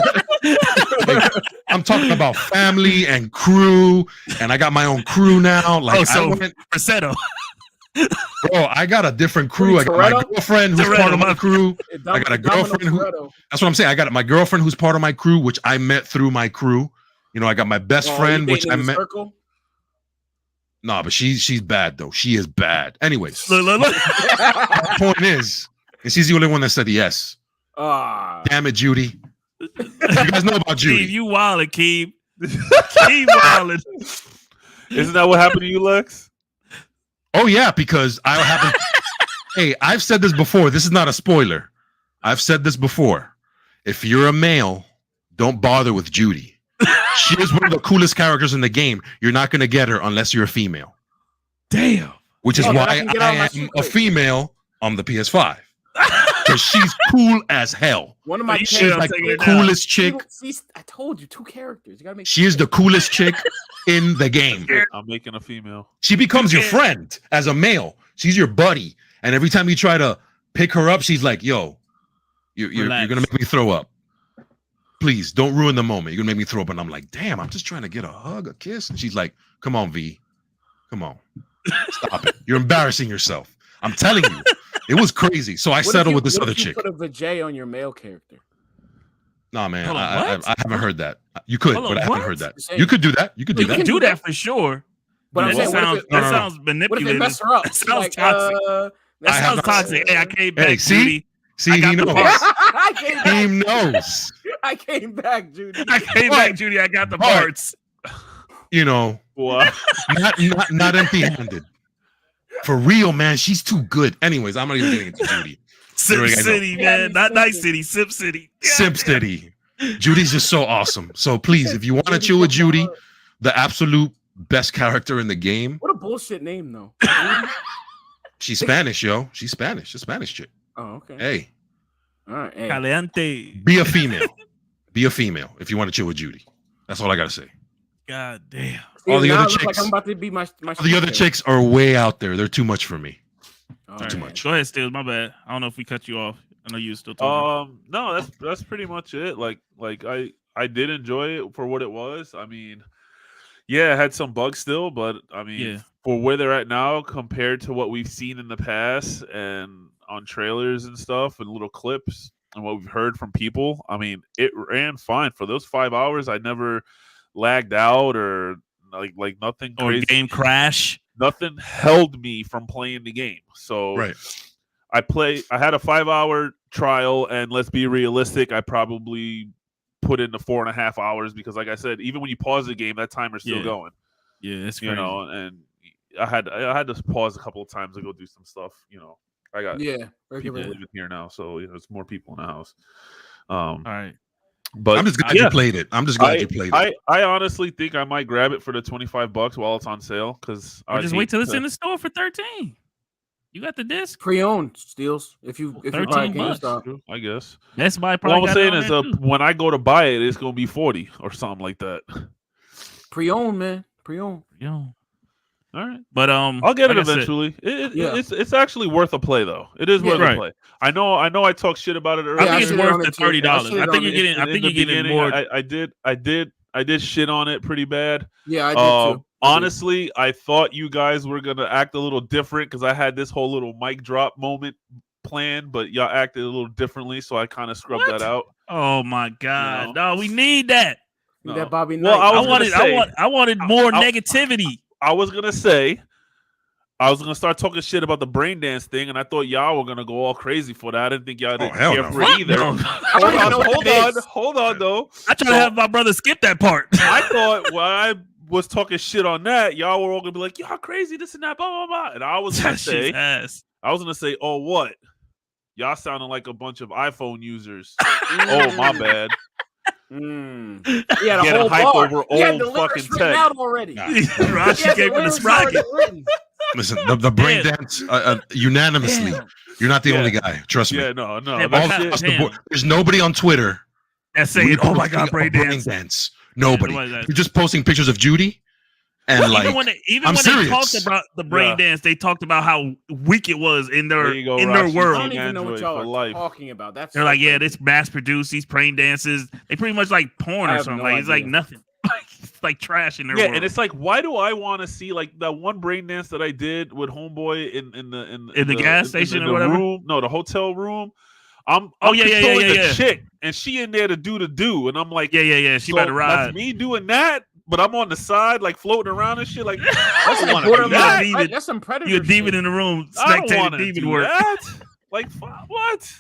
Like, I'm talking about family and crew, and I got my own crew now. Like, Persetto. Bro, I got a different crew. I got my girlfriend who's part of my crew. I got a girlfriend who. That's what I'm saying. I got my girlfriend who's part of my crew, which I met through my crew. You know, I got my best friend, which I met. Nah, but she's bad though. She is bad. Anyways, the point is she's the only one that said yes. Damn it, Judy. You guys know about Judy. Keem, you wildin', Keem. Keem wildin'. Isn't that what happened to you, Lex? Oh yeah, because I haven't. Hey, I've said this before. This is not a spoiler. I've said this before. If you're a male, don't bother with Judy. She is one of the coolest characters in the game. You're not going to get her unless you're a female. Damn. Which is why I am a female on the PS5. Because she's cool as hell. One of my she's like the coolest chick. I told you, 2 characters. You gotta make. She is the coolest chick in the game. I'm making a female. She becomes your friend as a male. She's your buddy. And every time you try to pick her up, she's like, yo, you're going to make me throw up. Please don't ruin the moment. You're gonna make me throw up. And I'm like, damn, I'm just trying to get a hug, a kiss. And she's like, come on, V. Come on. Stop it. You're embarrassing yourself. I'm telling you. It was crazy. So I settled with this other chick. Put a vajay on your male character. Nah, man. I haven't heard that. You could, but I haven't heard that. You could do that. You could do that. You can do that for sure. But I'm saying, that sounds manipulative. What if it mess her up? That sounds toxic. That sounds toxic. Hey, I came back, Judy. See, he knows. He knows. I came back, Judy. I got the parts. You know, not empty-handed. For real, man. She's too good. Anyways, I'm not even getting into Judy. Simp City, man. Not Nice City. Simp City. Simp City. Judy's just so awesome. So please, if you want to chill with Judy, the absolute best character in the game. What a bullshit name, though. She's Spanish, yo. She's Spanish. She's a Spanish chick. Oh, okay. Hey. All right. Hey. Caliente. Be a female. Be a female if you want to chill with Judy. That's all I gotta say. God damn. All the other chicks. Like I'm about to be my the other chicks are way out there. They're too much for me. Too much. Go ahead, Steels. My bad. I don't know if we cut you off. I know you were still talking. No, that's pretty much it. Like I did enjoy it for what it was. I mean, yeah, it had some bugs still, but I mean, for where they're at now compared to what we've seen in the past and on trailers and stuff and little clips and what we've heard from people, I mean, it ran fine for those 5 hours. I never lagged out or like nothing or crazy. Game crash. Nothing held me from playing the game. So right. I had a 5-hour trial, and let's be realistic, I probably put in the 4.5 hours because, like I said, even when you pause the game, that timer's still going. Yeah, it's crazy. You know, and I had to pause a couple of times to go do some stuff. You know, I got people living here now, so you know, it's more people in the house. All right. But I'm just glad you played it. I'm just glad you played it. I honestly think I might grab it for the $25 while it's on sale because I just wait till it's in the store for $13. You got the disc pre-owned Steels. If you buy $13, I guess. That's why. What I'm saying is, when I go to buy it, it's gonna be $40 or something like that. Pre-owned, man. Pre-owned. All right, but I'll get it eventually. It's actually worth a play though. It is worth a play. I know. I talked shit about it earlier. I think it's worth the $30. I think you're getting more. I did shit on it pretty bad. Yeah, I did too. Honestly, I thought you guys were gonna act a little different because I had this whole little mic drop moment planned, but y'all acted a little differently, so I kind of scrubbed that out. Oh my god! You know? No, we need that. No. That Bobby Knight. Well, I wanted more negativity. I was gonna start talking shit about the brain dance thing, and I thought y'all were gonna go all crazy for that. I didn't think y'all didn't care for it either. Hold on, though. I tried to have my brother skip that part. I thought while I was talking shit on that, y'all were all gonna be like, "Y'all crazy, this and that, blah blah blah." And I was gonna say, "Oh, what? Y'all sounding like a bunch of iPhone users." Oh, my bad. Yeah, the whole bar. Over old fucking tech out already. Rashi gave me the sprocket. Listen, the brain dance unanimously. Damn. You're not the only guy. Trust me. Yeah, no. There's nobody on Twitter that's saying, "Oh my god, brain dance." Nobody. You're just posting pictures of Judy. And even when they talked about the brain dance, they talked about how weak it was in their world. I don't even know what y'all are talking about. They're like, this mass produced these brain dances. They pretty much like porn or something. It's like nothing. It's like trash in their world. And it's like, why do I want to see like that one brain dance that I did with Homeboy in the gas station or whatever? Room? No, the hotel room. I'm controlling a chick, and she in there to do, and I'm like, she better ride. That's me doing that. But I'm on the side, like floating around and shit. Like, I don't want to do that. That's some predator. You're a demon in the room. I don't want to do work. That. Like, what?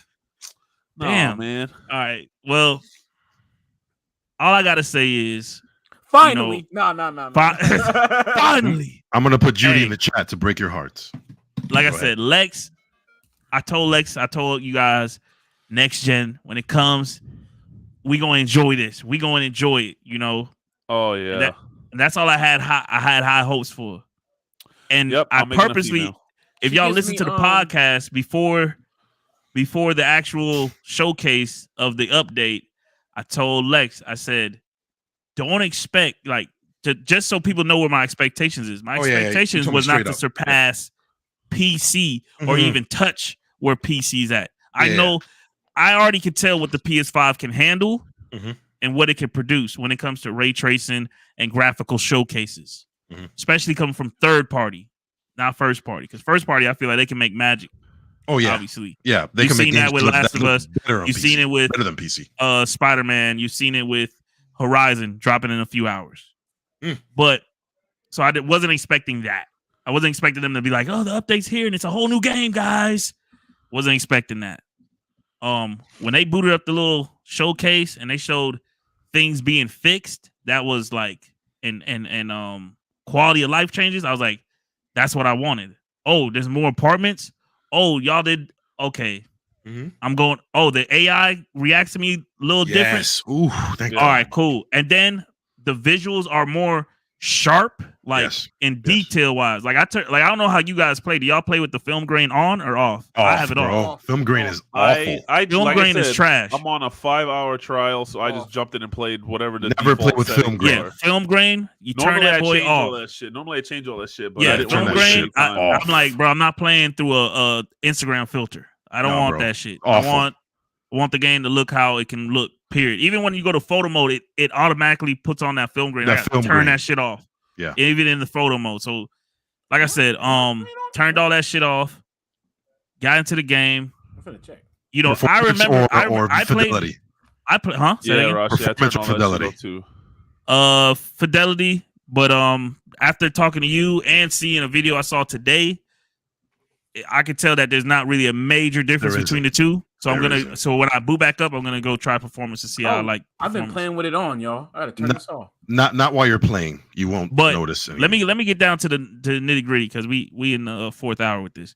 No, damn, man. All right. Well, all I gotta say is, finally, no. Finally, I'm gonna put Judy in the chat to break your hearts. Like I said, Lexx. I told you guys, next gen when it comes, we gonna enjoy this. We gonna enjoy it. You know. Oh yeah, and that's all I had. I had high hopes for, and I purposely, if y'all listen to the podcast before the actual showcase of the update, I told Lexx, I said, don't expect just so people know where my expectations is. My expectations was not to surpass PC or even touch where PC's at. I know, I already could tell what the PS5 can handle. And what it can produce when it comes to ray tracing and graphical showcases, especially coming from third party, not first party. Because first party, I feel like they can make magic. Oh yeah, obviously. Yeah, they can make that with Last of Us. You've seen it with better than PC. Spider-Man. You've seen it with Horizon dropping in a few hours. But so I wasn't expecting that. I wasn't expecting them to be like, "Oh, the update's here and it's a whole new game, guys." Wasn't expecting that. When they booted up the little showcase and they showed things being fixed, that was like and quality of life changes. I was like, that's what I wanted. Oh, there's more apartments. Oh, y'all did okay. I'm going. Oh, the AI reacts to me a little different. Ooh, thank God. All right, cool. And then the visuals are more sharp, like in detail wise. Like I don't know how you guys play. Do y'all play with the film grain on or off? I have it off. Film grain is awful. Film grain is trash. I'm on a 5-hour trial, so I just jumped in and played whatever the never played with film grain. Yeah, film grain. You turn that boy off. Normally I change all that shit. But yeah, film grain. I'm like, bro, I'm not playing through a Instagram filter. I don't want that shit. Awful. I want the game to look how it can look. Period. Even when you go to photo mode, it automatically puts on that film grain. Turn that shit off. Yeah. Even in the photo mode. So, like I said, turned all that shit off. Got into the game. I'm finna check. You know, I remember I fidelity. played. Huh? Yeah, Rosh, performance or fidelity too. Fidelity. But after talking to you and seeing a video I saw today, I could tell that there's not really a major difference between the two. So so when I boot back up, I'm gonna go try performance to see how I like. I've been playing with it on, y'all. I gotta turn this off. Not while you're playing. You won't notice anything. Let me get down to the nitty gritty because we in the fourth hour with this.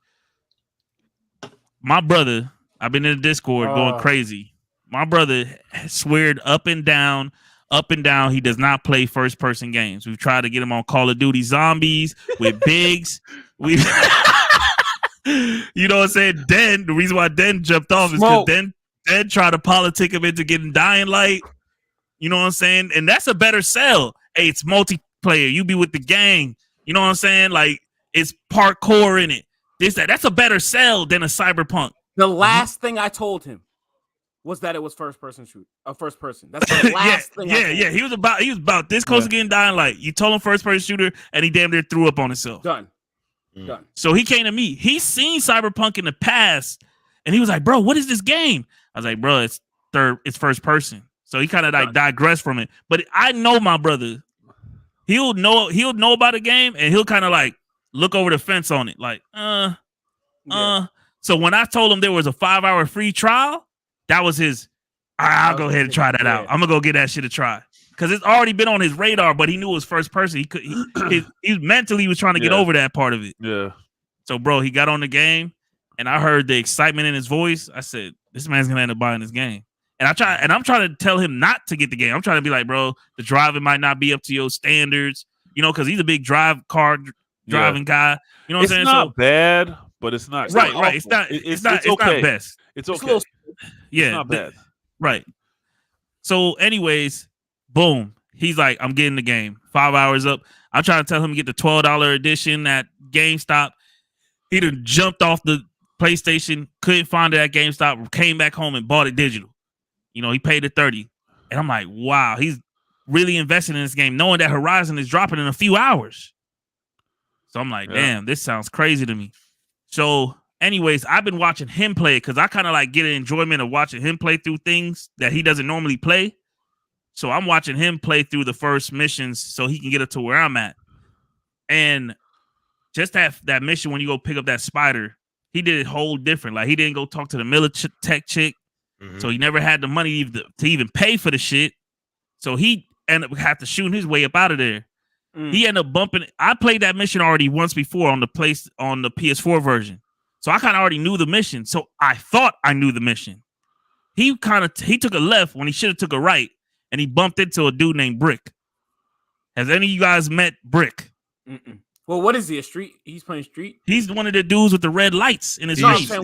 My brother, I've been in the Discord going crazy. My brother sweared up and down. He does not play first person games. We've tried to get him on Call of Duty Zombies with Biggs. You know what I'm saying? The reason why Den jumped off is because Den tried to politic him into getting Dying Light. You know what I'm saying? And that's a better sell. Hey, it's multiplayer. You be with the gang. You know what I'm saying? Like, it's parkour in it. That's a better sell than a Cyberpunk. The last thing I told him was that it was first person. That's the last thing. Yeah. He was about this close to getting Dying Light. You told him first person shooter, and he damn near threw up on himself. Done. So he came to me. He's seen Cyberpunk in the past, and he was like, "Bro, what is this game?" I was like, "Bro, it's first person." So he kind of like digressed from it. But I know my brother. He'll know about the game, and he'll kind of like look over the fence on it, like, So when I told him there was a 5-hour free trial, that was his. I'll go ahead and try that out. I'm gonna go get that shit a try. Because it's already been on his radar, but he knew it was first person. He mentally was trying to get over that part of it. Yeah. So, bro, he got on the game, and I heard the excitement in his voice. I said, "This man's gonna end up buying this game." And I'm trying to tell him not to get the game. I'm trying to be like, "Bro, the driving might not be up to your standards," you know, because he's a big driving guy. You know what I'm saying? It's not bad, but it's not right. It's not best. It's okay. Yeah, it's not bad. Right. So, anyways. Boom. He's like, I'm getting the game. 5 hours up. I'm trying to tell him to get the $12 edition at GameStop. He done jumped off the PlayStation, couldn't find it at GameStop, came back home and bought it digital. You know, he paid the $30. And I'm like, wow, he's really investing in this game, knowing that Horizon is dropping in a few hours. So I'm like, damn, this sounds crazy to me. So, anyways, I've been watching him play it because I kind of like get an enjoyment of watching him play through things that he doesn't normally play. So I'm watching him play through the first missions so he can get up to where I'm at. And just that mission when you go pick up that spider, he did it whole different. Like, he didn't go talk to the Militech chick. Mm-hmm. So he never had the money to even pay for the shit. So he ended up having to shoot his way up out of there. He ended up bumping. I played that mission already once before on the PS4 version. So I kind of already knew the mission. So I thought I knew the mission. He took a left when he should have took a right. And he bumped into a dude named Brick. Has any of you guys met Brick? Mm-mm. Well, what is he? A street? He's playing street. He's one of the dudes with the red lights in his face. He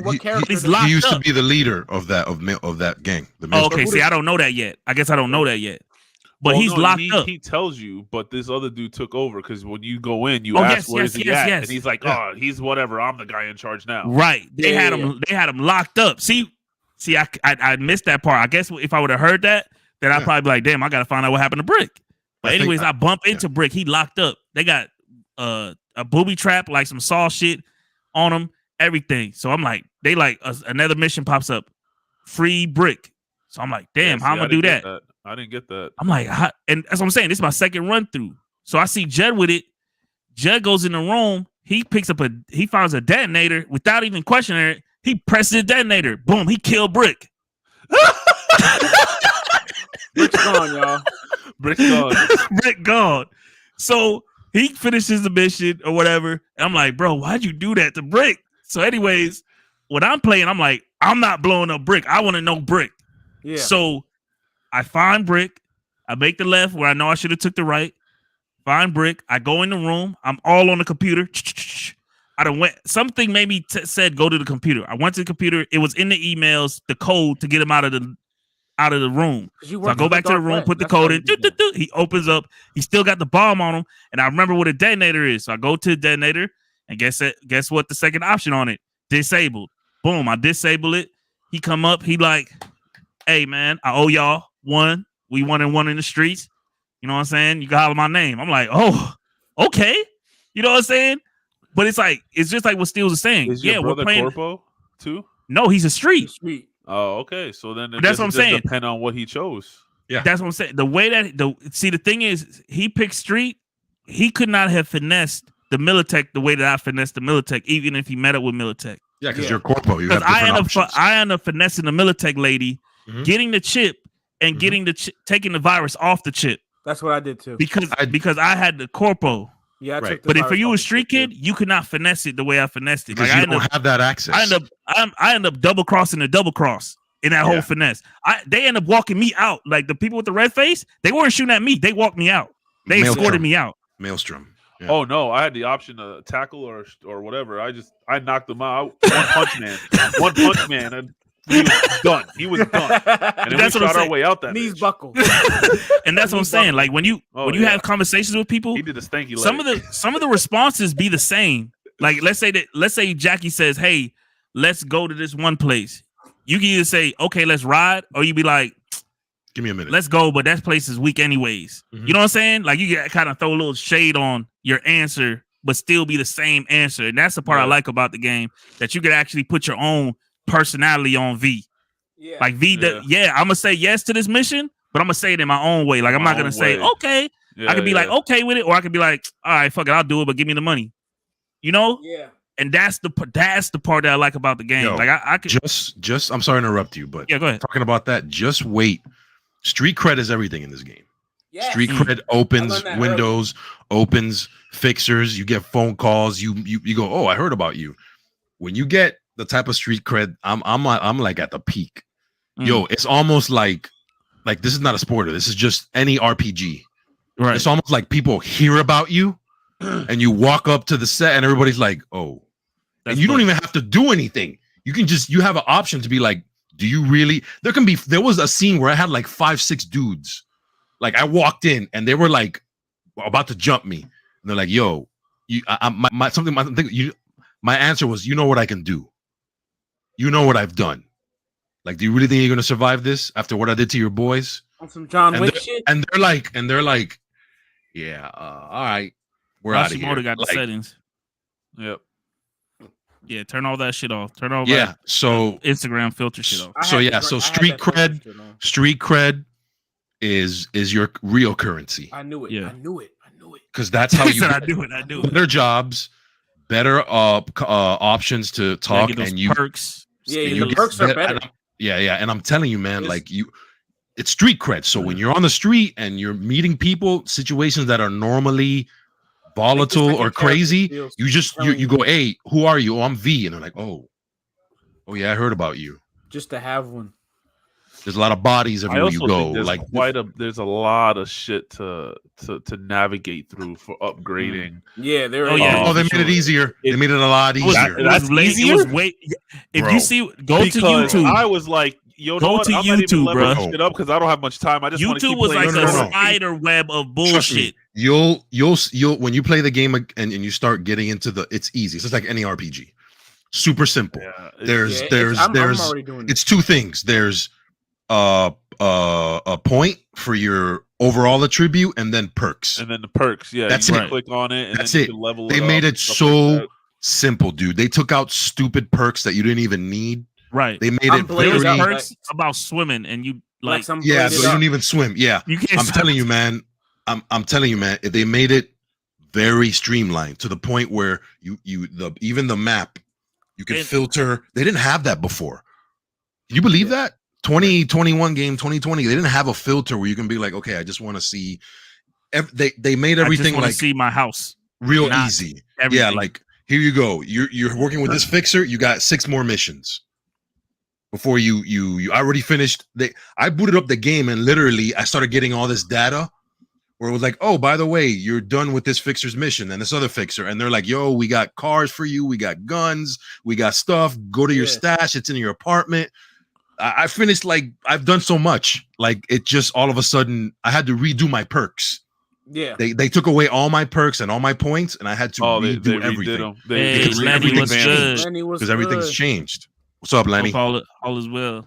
used to be the leader of that gang. Okay, see, I don't know that yet. I guess I don't know that yet. But he's locked up. He tells you, but this other dude took over because when you go in, you ask where is he at, and he's like, "Oh, he's whatever. I'm the guy in charge now." Right? They had him locked up. See, I missed that part. I guess if I would have heard that. Then I'd probably be like, damn, I got to find out what happened to Brick. But anyways, I bump into Brick. He locked up. They got a booby trap, like some saw shit on him, everything. So I'm like, another mission pops up. Free Brick. So I'm like, damn, how am I going to do that? I didn't get that. I'm like, and that's what I'm saying. This is my second run through. So I see Jed with it. Jed goes in the room. He finds a detonator without even questioning it. He presses the detonator. Boom, he killed Brick. Brick's gone, y'all. Brick gone. So he finishes the mission or whatever. And I'm like, bro, why'd you do that to Brick? So anyways, when I'm playing, I'm like, I'm not blowing up Brick. I want to know Brick. Yeah. So I find Brick. I make the left where I know I should have took the right. find brick. I go in the room. I'm all on the computer. I done went. Something maybe said go to the computer. I went to the computer. It was in the emails, the code to get him out of the room. So I go back to the room, put the code in. He opens up. He still got the bomb on him, and I remember what a detonator is. So I go to the detonator, and guess what? The second option on it, disabled. Boom! I disable it. He come up. He like, hey man, I owe y'all one. We 1-1 in the streets. You know what I'm saying? You can holler my name. I'm like, oh, okay. You know what I'm saying? But it's just like what Steels is saying. Is your brother we're playing Corpo too? No, he's a street. Oh, okay. So then that's what I'm saying. Depend on what he chose. Yeah, that's what I'm saying. The way that the thing is, he picked street. He could not have finessed the Militech the way that I finessed the Militech, even if he met up with Militech. Yeah, because you're Corpo. You have I different end up finessing the Militech lady, getting the chip and getting taking the virus off the chip. That's what I did too. Because I had the Corpo. Yeah, I took the but if virus you off a the street chip, kid, you could not finesse it the way I finessed it. Because you don't have that access. I end up double crossing the double cross in that whole finesse. They end up walking me out. Like the people with the red face, they weren't shooting at me. They walked me out. They escorted me out. Maelstrom. Yeah. Oh no, I had the option to tackle or whatever. I knocked him out. One punch man, and he was done. And then we shot our way out that knees bitch. buckle. And that's what I'm saying. Like when you have conversations with people, he did the stanky leg. Some of the responses be the same. Like let's say Jackie says, "Hey, let's go to this one place." You can either say, "Okay, let's ride," or you be like, "Give me a minute. Let's go," but that place is weak anyways. You know what I'm saying? Like you kind of throw a little shade on your answer, but still be the same answer. And that's the part I like about the game, that you could actually put your own personality on V. Yeah. Like V, I'm gonna say yes to this mission, but I'm gonna say it in my own way. Like I'm not gonna say okay. I could be like okay with it, or I could be like, all right, fuck it, I'll do it, but give me the money. You know? Yeah. And that's the part that I like about the game. Like I could just I'm sorry to interrupt you, but yeah, go ahead. Talking about that, just wait. Street cred is everything in this game. Yes. Street cred opens windows, opens fixers. You get phone calls. You go, oh, I heard about you. When you get the type of street cred, I'm like at the peak. Yo, it's almost like this is not a sporter. This is just any RPG. Right. It's almost like people hear about you, and you walk up to the set, and everybody's like, oh, and you don't even have to do anything. You can you have an option to be like, do you really? There was a scene where I had like 5-6 dudes. Like I walked in and they were like about to jump me. And they're like, yo, my answer was, you know what I can do. You know what I've done. Like, do you really think you're gonna survive this after what I did to your boys? On some John Wick shit. And they're like, yeah, all right, we're out of here. Got the settings. Yep. Yeah, turn all that shit off. Turn all so Instagram filter shit off. So street cred is your real currency. I knew it. Yeah. I knew it. Because that's how you I do it. Better jobs, better options to talk, and you perks. Yeah, the perks are better. And I'm telling you, man, it's street cred. So when you're on the street and you're meeting people, situations that are normally volatile or crazy, you go, hey, who are you? Oh, I'm V. And they're like, oh yeah, I heard about you. Just to have one. There's a lot of bodies everywhere you go. There's a lot of shit to navigate through for upgrading. Yeah, they made it easier. They made it a lot easier. That's easier. If you see, go to YouTube. I was like, yo, go to YouTube, bro. Shit up because I don't have much time. I just YouTube was like a spider web of bullshit. You'll when you play the game and you start getting into it's easy. It's just like any RPG. Super simple. Yeah, there's it's two things. There's a point for your overall attribute and then perks. And then the perks, that's it. Click on it and that's then it. You can level they made it so simple, dude. They took out stupid perks that you didn't even need. Right. They made it very perks about swimming and you like so you don't even swim. Yeah. I'm telling you, man. I'm telling you, man, they made it very streamlined to the point where even the map you can filter. They didn't have that before. Can you believe that? 2021 game 2020 they didn't have a filter where you can be like, okay, I just want to see they made everything like see my house real easy. Everything. Yeah, like here you go, you're working with this fixer, you got 6 more missions before you already finished. I booted up the game and literally I started getting all this data where it was like, oh, by the way, you're done with this fixer's mission and this other fixer, and they're like, yo, we got cars for you, we got guns, we got stuff. Go to your stash, it's in your apartment. I finished, like, I've done so much, like, it just all of a sudden I had to redo my perks. Yeah, they took away all my perks and all my points, and I had to redo everything. Lenny was good because everything's changed. What's up, Lenny? All is well.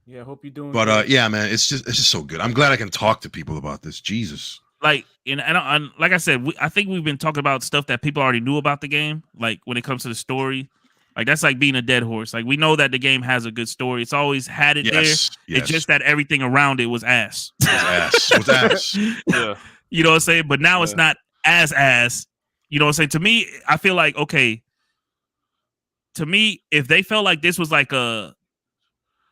Yeah, hope you're doing. But good. yeah, man, it's just so good. I'm glad I can talk to people about this. Jesus. Like, and like I said, I think we've been talking about stuff that people already knew about the game. Like when it comes to the story, like that's like being a dead horse. Like we know that the game has a good story. It's always had it there. Yes. It's just that everything around it was ass. Was ass. Yeah. You know what I'm saying? But now it's not as ass. You know what I'm saying? To me, I feel like, okay. To me, if they felt like this was like a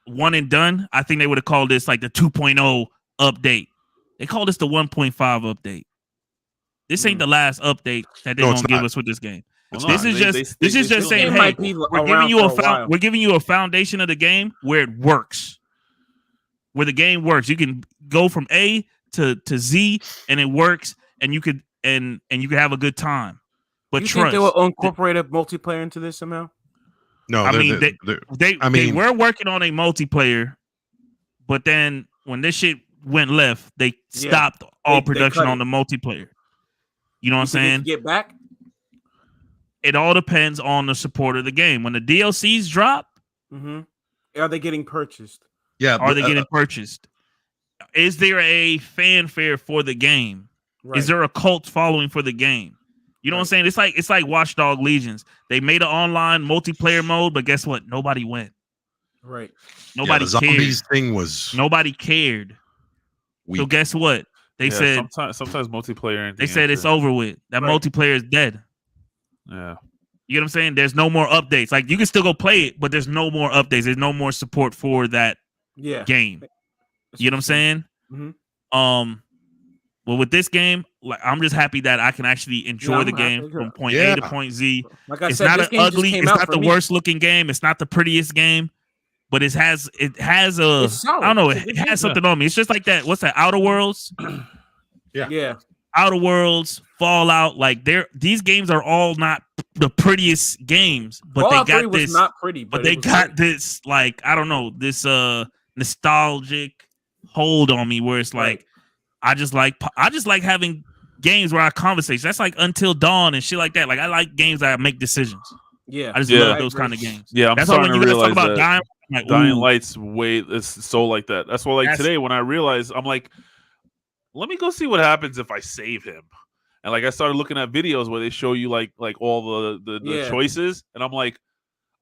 one and done, I think they would have called this like the 2.0 update. They call this the 1.5 update. This ain't the last update that they're gonna give us with this game. Well, this is just saying, hey, we're giving you a foundation of the game where it works, where the game works. You can go from A to Z, and it works, and you could and you can have a good time. But you think they will incorporate a multiplayer into this somehow? No, I mean they were working on a multiplayer, but then when this shit went left, they stopped all production on the multiplayer. You know what I'm saying? Get back. It all depends on the support of the game. When the DLCs drop, are they getting purchased? Yeah, are they getting purchased? Is there a fanfare for the game? Right. Is there a cult following for the game? You know what I'm saying? It's like Watch Dogs Legions. They made an online multiplayer mode, but guess what? Nobody went. Right. Nobody the cared. Zombies thing was nobody cared. Weak. So guess what? They said sometimes multiplayer. They said it's over with. That multiplayer is dead. Yeah. You know what I'm saying? There's no more updates. Like you can still go play it, but there's no more updates. There's no more support for that game. You know what I'm saying? Mm-hmm. Well, with this game, like I'm just happy that I can actually enjoy the game from point A to point Z. Like I it's said, not an ugly. It's not the worst looking game. It's not the prettiest game, but it has a. I don't know. It has something on me. It's just like that. What's that? Outer Worlds. Yeah. Outer Worlds, Fallout. Like these games are all not the prettiest games, but Fallout they got this. Not pretty, but they got this. Like I don't know this nostalgic hold on me where it's like. I just like having games where I conversation. That's like Until Dawn and shit like that. Like I like games that make decisions. Yeah, I just love those kind of games. Yeah, that's why when you guys talk about Dying Light's it's so like that. That's why like today when I realized I'm like, let me go see what happens if I save him. And like I started looking at videos where they show you like all the choices, and I'm like,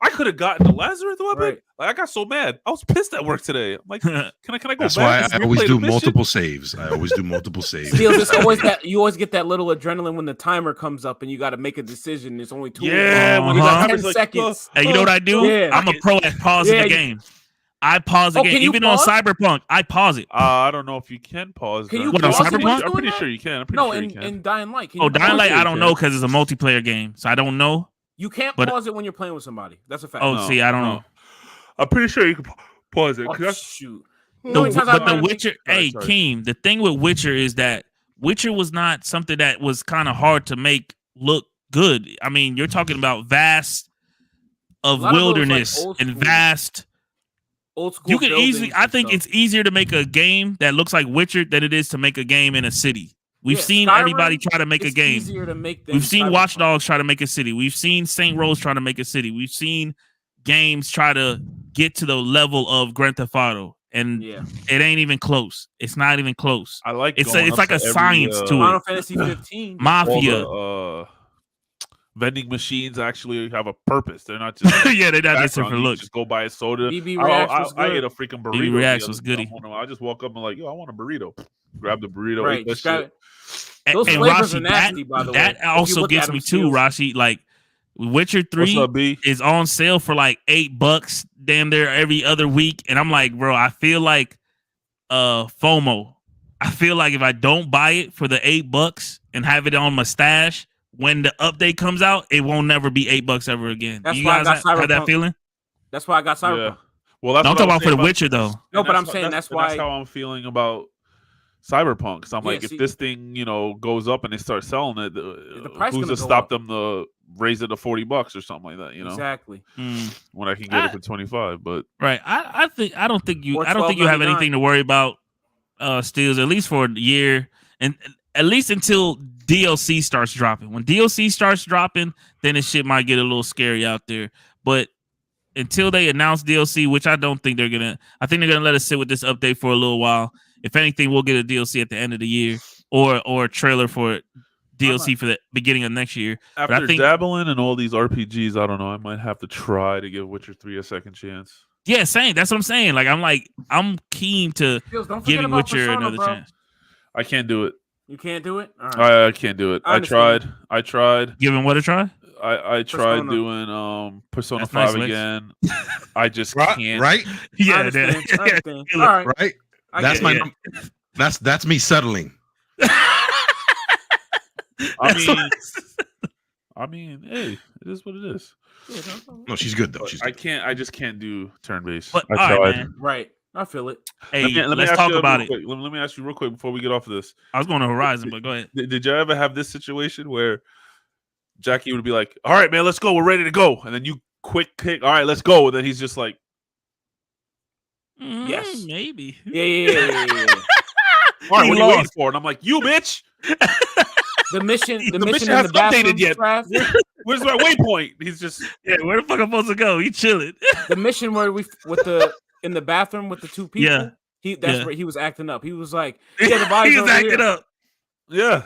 I could have gotten the Lazarus weapon. Right. Like I got so mad. I was pissed at work today. I'm like, can I go That's back? That's why I always do multiple saves. I always do multiple saves. Still, you always get that little adrenaline when the timer comes up and you got to make a decision. It's only 2 when you got 10 seconds. Hey, you know what I do? Yeah. I'm a pro at pausing the game. I pause the game. Even on Cyberpunk, I pause it. I don't know if you can pause. Can you on Cyberpunk? I'm pretty sure you can. In Dying Light. Dying Light, I don't know because it's a multiplayer game, so I don't know. You can't pause it when you're playing with somebody. That's a fact. See, I don't know. I'm pretty sure you can pause it. Shoot. But the Witcher, Keem, the thing with Witcher is that Witcher was not something that was kind of hard to make look good. I mean, you're talking about vast of wilderness and vast. Old school. You can easily. I think it's easier to make a game that looks like Witcher than it is to make a game in a city. We've seen everybody try to make a game. We've seen Watch Dogs try to make a city. We've seen Saint Rose try to make a city. We've seen games try to get to the level of Grand Theft Auto, and it ain't even close. It's not even close. I like it's like a science to it. Final Fantasy 15, Mafia. Vending machines actually have a purpose. They're not just they're not just for looks. Just go buy a soda. I ate a freaking burrito. BB Reacts was goody. I just walk up and like, yo, I want a burrito. Grab the burrito. Right. Eat that shit. Those flavors are nasty, by the way. That also gets me too, Rashi. Like Witcher 3 is on sale for like $8, damn near every other week. And I'm like, bro, I feel like FOMO. I feel like if I don't buy it for the $8 and have it on my stash, when the update comes out, it won't never be $8 ever again. That's you why guys have that feeling? That's why I got Cyberpunk. Yeah. Well, that's I'm talking about for The Witcher though. No, but I'm saying that's why. That's how I'm feeling about Cyberpunk. So I'm Yeah, like, if this thing, goes up and they start selling it, the price who's gonna to go stop up. them to raise it to $40 or something like that? Exactly. When I can get it for 25, but right. I don't think you Or have anything to worry about steals, at least for a year, and at least until DLC starts dropping. When DLC starts dropping, then this shit might get a little scary out there. But until they announce DLC, which I don't think they're gonna, I think they're gonna let us sit with this update for a little while. If anything, we'll get a DLC at the end of the year, or a trailer for DLC for the beginning of next year. After dabbling in all these RPGs, I don't know. I might have to try to give Witcher 3 a second chance. Yeah, same. That's what I'm saying. I'm keen to giving Witcher another chance. I can't do it. You can't do it? All right. I can't do it. I tried. Giving what a try? I tried doing Persona 5 again. I just can't. Right? Yeah, I understand. All right. Right? That's me settling. I mean, hey, it is what it is. No, she's good though. I just can't do turn-based. But, I tried. Right. I feel it. Hey, let's talk about it. Let me ask you real quick before we get off of this. I was going to Horizon, but go ahead. Did you ever have this situation where Jackie would be like, all right, man, let's go. We're ready to go. And then you quick kick. All right, let's go. And then he's just like, yes. Maybe. Yeah. All right, what are you waiting for? And I'm like, you bitch. The mission hasn't updated yet. Where's my waypoint? He's just where the fuck I'm supposed to go? He chilling. The mission where in the bathroom with the two people. Yeah. Where he was acting up. He was like, he was acting up. Yeah.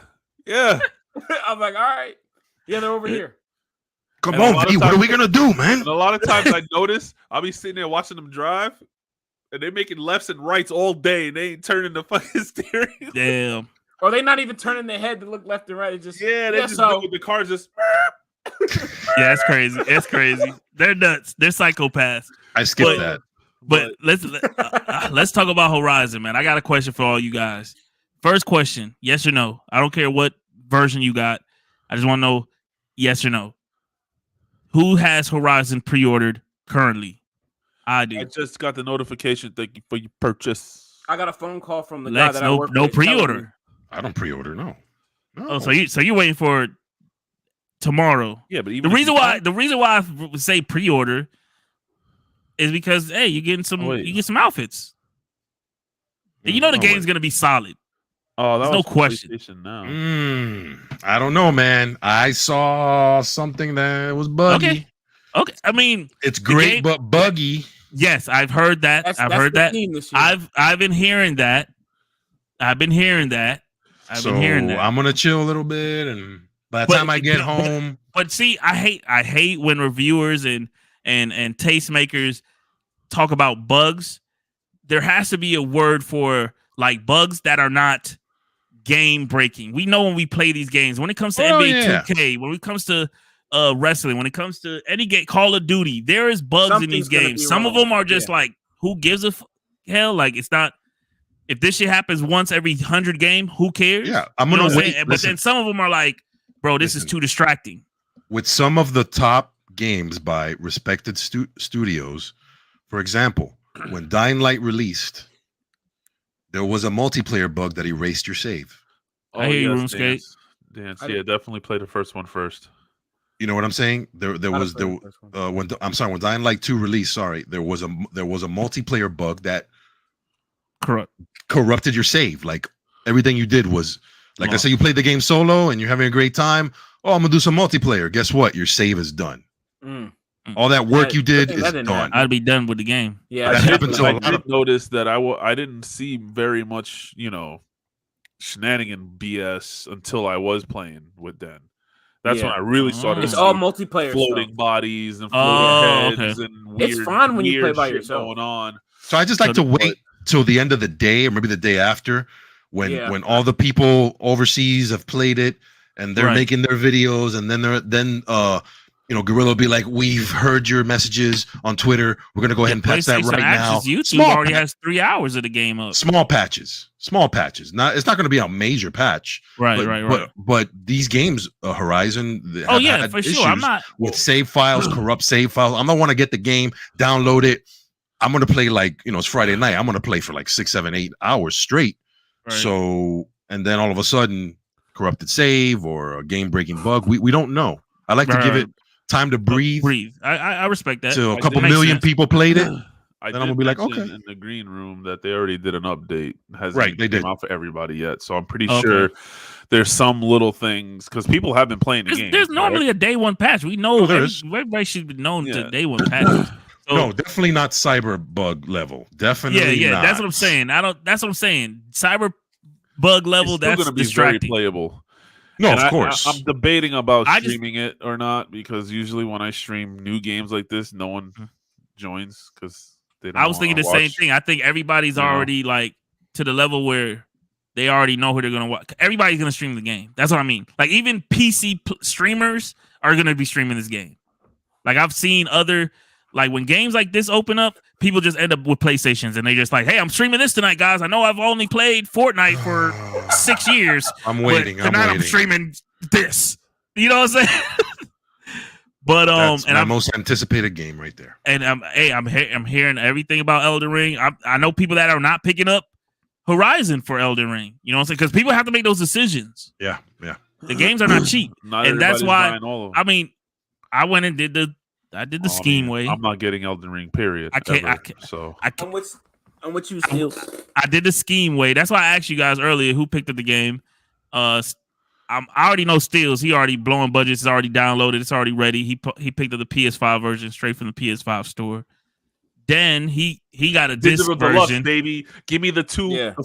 I'm like, all right. Yeah, they're over here. Come on, V, what are we gonna do, man? And a lot of times I notice I'll be sitting there watching them drive, and they're making lefts and rights all day, and they ain't turning the fucking steering. Damn. Or they not even turning their head to look left and right. It's just the cars just. Yeah, it's crazy. It's crazy. They're nuts. They're psychopaths. I skipped that. But let's talk about Horizon, man. I got a question for all you guys. First question, yes or no? I don't care what version you got. I just want to know yes or no. Who has Horizon pre-ordered currently? I do. I just got the notification. Thank you for your purchase. I got a phone call from the Lexx, guy that I work with. No pre-order. I don't pre-order. No. Oh, so you're waiting for tomorrow? Yeah, but the reason why I say pre-order is because you get some outfits. And the game's gonna be solid. Oh, there's no question. Now. I don't know, man. I saw something that was buggy. Okay. I mean, it's great, but buggy. Yes, I've heard that. I've heard that. I've been hearing that. I'm gonna chill a little bit, and by the time I get home. But see, I hate when reviewers and tastemakers talk about bugs. There has to be a word for like bugs that are not game breaking. We know when we play these games. When it comes to NBA 2K, when it comes to wrestling, when it comes to any game, Call of Duty, there is bugs in these games. Some of them are just like, who gives a hell? Like, it's not. If this shit happens once every 100 game, who cares? Yeah, I'm gonna wait. But then some of them are like, bro, this is too distracting. With some of the top games by respected studios, for example, when Dying Light released, there was a multiplayer bug that erased your save. I hear you, RuneScape. Dance. Yeah, definitely play the first one first. You know what I'm saying? When Dying Light 2 released, there was a multiplayer bug that corrupted your save. Like everything you did was like, let's say you played the game solo and you're having a great time. Oh, I'm gonna do some multiplayer. Guess what? Your save is done. All that work you did is done. I'd be done with the game. Yeah, I did notice that I didn't see very much, shenanigan BS until I was playing with Den. That's when I really started. It's all multiplayer, floating bodies and floating heads and weird. It's fun when you play by yourself. Going on. So I just like to wait till the end of the day, or maybe the day after, when all the people overseas have played it and they're making their videos, and then Guerrilla will be like, we've heard your messages on Twitter. We're gonna go ahead and patch that right now. YouTube already has 3 hours of the game up. Small patches. It's not going to be a major patch. Right. But these games, Horizon, for sure. I'm not with save files, corrupt save files. I'm not want to get the game, download it. I'm gonna play it's Friday night. I'm gonna play for like 6, 7, 8 hours straight. Right. So, and then all of a sudden, corrupted save or a game-breaking bug. We don't know. I like to give it time to breathe. I respect that. So a couple million people played it. Then I'm gonna be like, okay. In the green room that they already did an update. They did out for everybody yet, so I'm pretty sure there's some little things because people have been playing the game. There's normally a day one patch. We know everybody should be known to day one patches. So, no, definitely not Cyberbug level. Definitely not. That's what I'm saying. That's what I'm saying. Cyber bug level. That's going to be distracting. very playable. No, of course. I'm debating about streaming it or not because usually when I stream new games like this, no one joins because they don't. I was thinking the same thing. I think everybody's already like to the level where they already know who they're going to watch. Everybody's going to stream the game. That's what I mean. Like even PC streamers are going to be streaming this game. Like I've seen other. Like when games like this open up, people just end up with PlayStations and they just like, hey, I'm streaming this tonight, guys. I know I've only played Fortnite for 6 years. I'm waiting. Tonight I'm streaming this. You know what I'm saying? But that's my most anticipated game right there. And I'm hearing everything about Elden Ring. I know people that are not picking up Horizon for Elden Ring. You know what I'm saying? Because people have to make those decisions. Yeah. The games are not cheap, and that's why. I mean, I went and did the scheme way. I'm not getting Elden Ring. Period. I can't. I'm with you, Steels. I did the scheme way. That's why I asked you guys earlier who picked up the game. I already know Steels. He already blowing budgets. It's already downloaded. It's already ready. He picked up the PS5 version straight from the PS5 store. Then he got a digital deluxe, version, baby. Give me the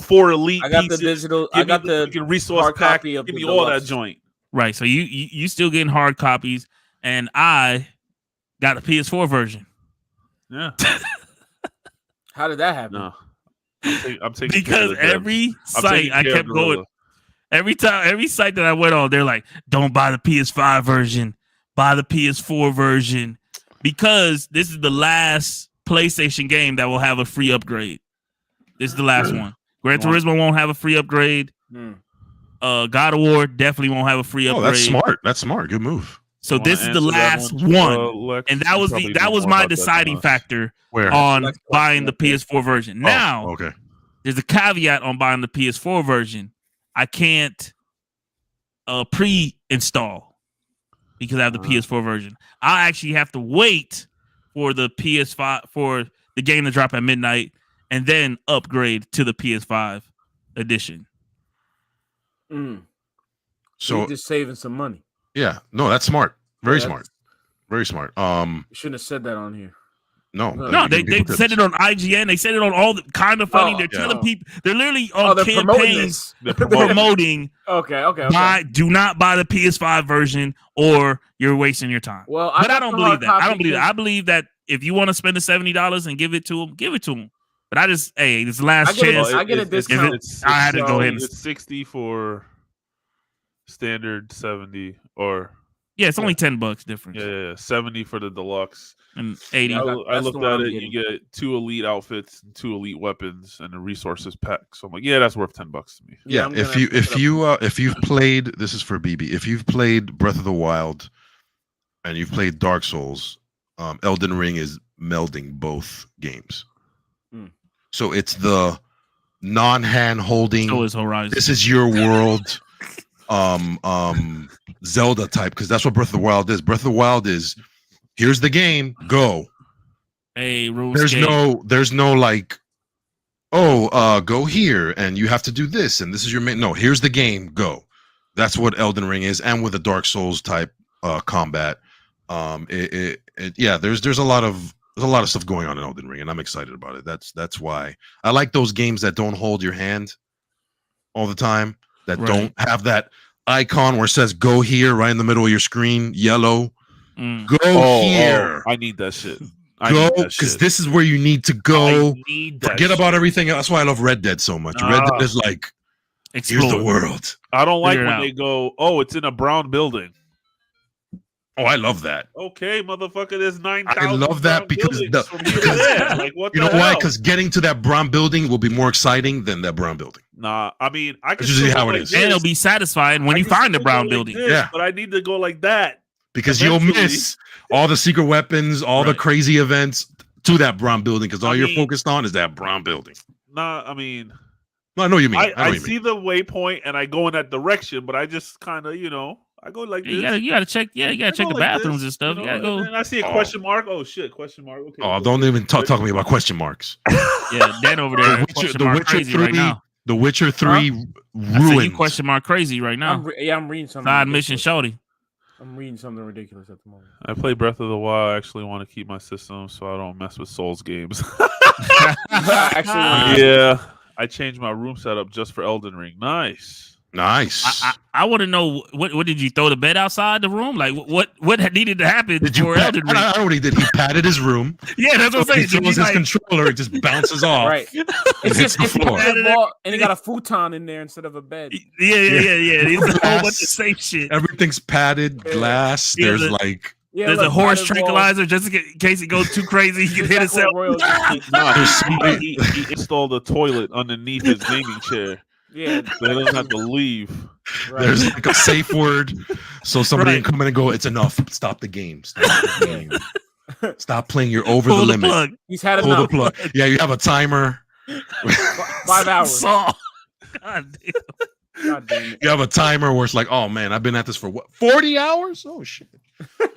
4 elite. I got pieces. the digital. Give I got the resource pack. Give me all that joint. Right. So you still getting hard copies, and I got the PS4 version. Yeah. How did that happen? No. I'm taking because every site I kept going. Every site that I went on, they're like, "Don't buy the PS5 version, buy the PS4 version," because this is the last PlayStation game that will have a free upgrade. This is the last one. Gran Turismo won't have a free upgrade. God of War definitely won't have a free upgrade. That's smart. That's smart. Good move. So this is the last one, and that was my deciding factor on buying the PS4 version. Now, there's a caveat on buying the PS4 version. I can't pre-install because I have the PS4 version. I actually have to wait for the PS5 for the game to drop at midnight, and then upgrade to the PS5 edition. So you're just saving some money. Yeah, no, that's smart. Very smart. Very smart. You shouldn't have said that on here. No, they said it on IGN. They said it on all the kind of funny. They're telling people. They're literally on campaigns promoting. Okay. Do not buy the PS5 version, or you're wasting your time. Well, but I don't believe that. I don't believe that. I believe that if you want to spend the $70 and give it to them, give it to them. But I just, this last chance. I get a discount. I had to go ahead. It's 60 for standard, 70 or. Yeah, it's only $10 difference. Yeah, 70 for the deluxe and 80. I looked at it. You get 2 elite outfits and 2 elite weapons and a resources pack. So I'm like, yeah, that's worth $10 to me. Yeah, if you've played, this is for BB. If you've played Breath of the Wild and you've played Dark Souls, Elden Ring is melding both games. So it's the non-hand holding. So is Horizon. This is your world. Zelda type, because that's what Breath of the Wild is. Breath of the Wild is here's the game, go. Hey, there's no like, go here and you have to do this and this is your main. No, here's the game, go. That's what Elden Ring is, and with a Dark Souls type combat. There's a lot of stuff going on in Elden Ring, and I'm excited about it. That's why I like those games that don't hold your hand all the time. That don't have that icon where it says "Go here" right in the middle of your screen, yellow. Go here. I need that shit. Go, because this is where you need to go. Forget about everything else. That's why I love Red Dead so much. Red Dead is like, here's the world. I don't like when they go, it's in a brown building. Oh, I love that. Okay, motherfucker, there's 9,000. I love that because like, what you know why? Because getting to that brown building will be more exciting than that brown building. Nah, I mean, I can see how it is, and it'll be satisfying when you find the brown building. But I need to go like that because you'll miss all the secret weapons, all the crazy events to that brown building because all you're focused on is that brown building. Nah, I mean, No, I know what you mean. I see the waypoint and I go in that direction, but I just kind of, I go like this. You gotta check. Yeah, you gotta check the bathrooms and stuff. You gotta go. And I see a question mark. Oh shit, question mark. Okay. Oh, don't even talk to me about question marks. Yeah, Dan over there. The Witcher 3 right now. The Witcher 3 ruined. You question mark crazy right now. I'm reading something. Side mission, shorty. I'm reading something ridiculous at the moment. I play Breath of the Wild. I actually want to keep my system so I don't mess with Souls games. Yeah, I changed my room setup just for Elden Ring. Nice. I want to know what did you throw the bed outside the room? Like what needed to happen for Elden Ring? I know what he did. He padded his room. Yeah, that's what I'm saying. He throws his controller, it just bounces off. Right. It's just the floor. And he got a futon in there instead of a bed. Yeah. It's a whole bunch of safe shit. Everything's padded, glass. There's there's a horse tranquilizer just in case it goes too crazy. He can hit himself. He installed a toilet underneath his gaming chair. Yeah, so he doesn't have to leave. Right. There's like a safe word, so somebody can come in and go, "It's enough. Stop the game. Stop playing. You're over the limit." Plug. He's had Pull enough. The plug. Yeah, you have a timer. 5 hours. God damn. You have a timer where it's like, "Oh man, I've been at this for 40 hours? Oh shit."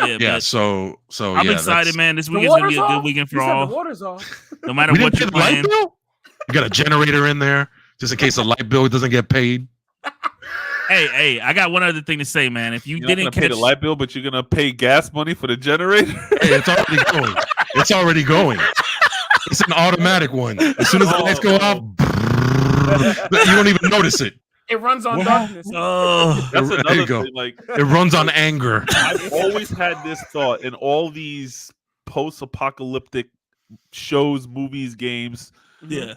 Yeah. So I'm excited, man. This weekend's gonna be a good weekend for all. The water's off. No matter what you're playing. You got a generator in there. Just in case the light bill doesn't get paid. Hey, I got one other thing to say, man. If you're didn't pay the light bill, but you're gonna pay gas money for the generator. Hey, it's already going. It's an automatic one. As soon as the lights go out, you don't even notice it. It runs on darkness. Oh, that's another thing. Like it runs on anger. I've always had this thought in all these post-apocalyptic shows, movies, games. Yeah.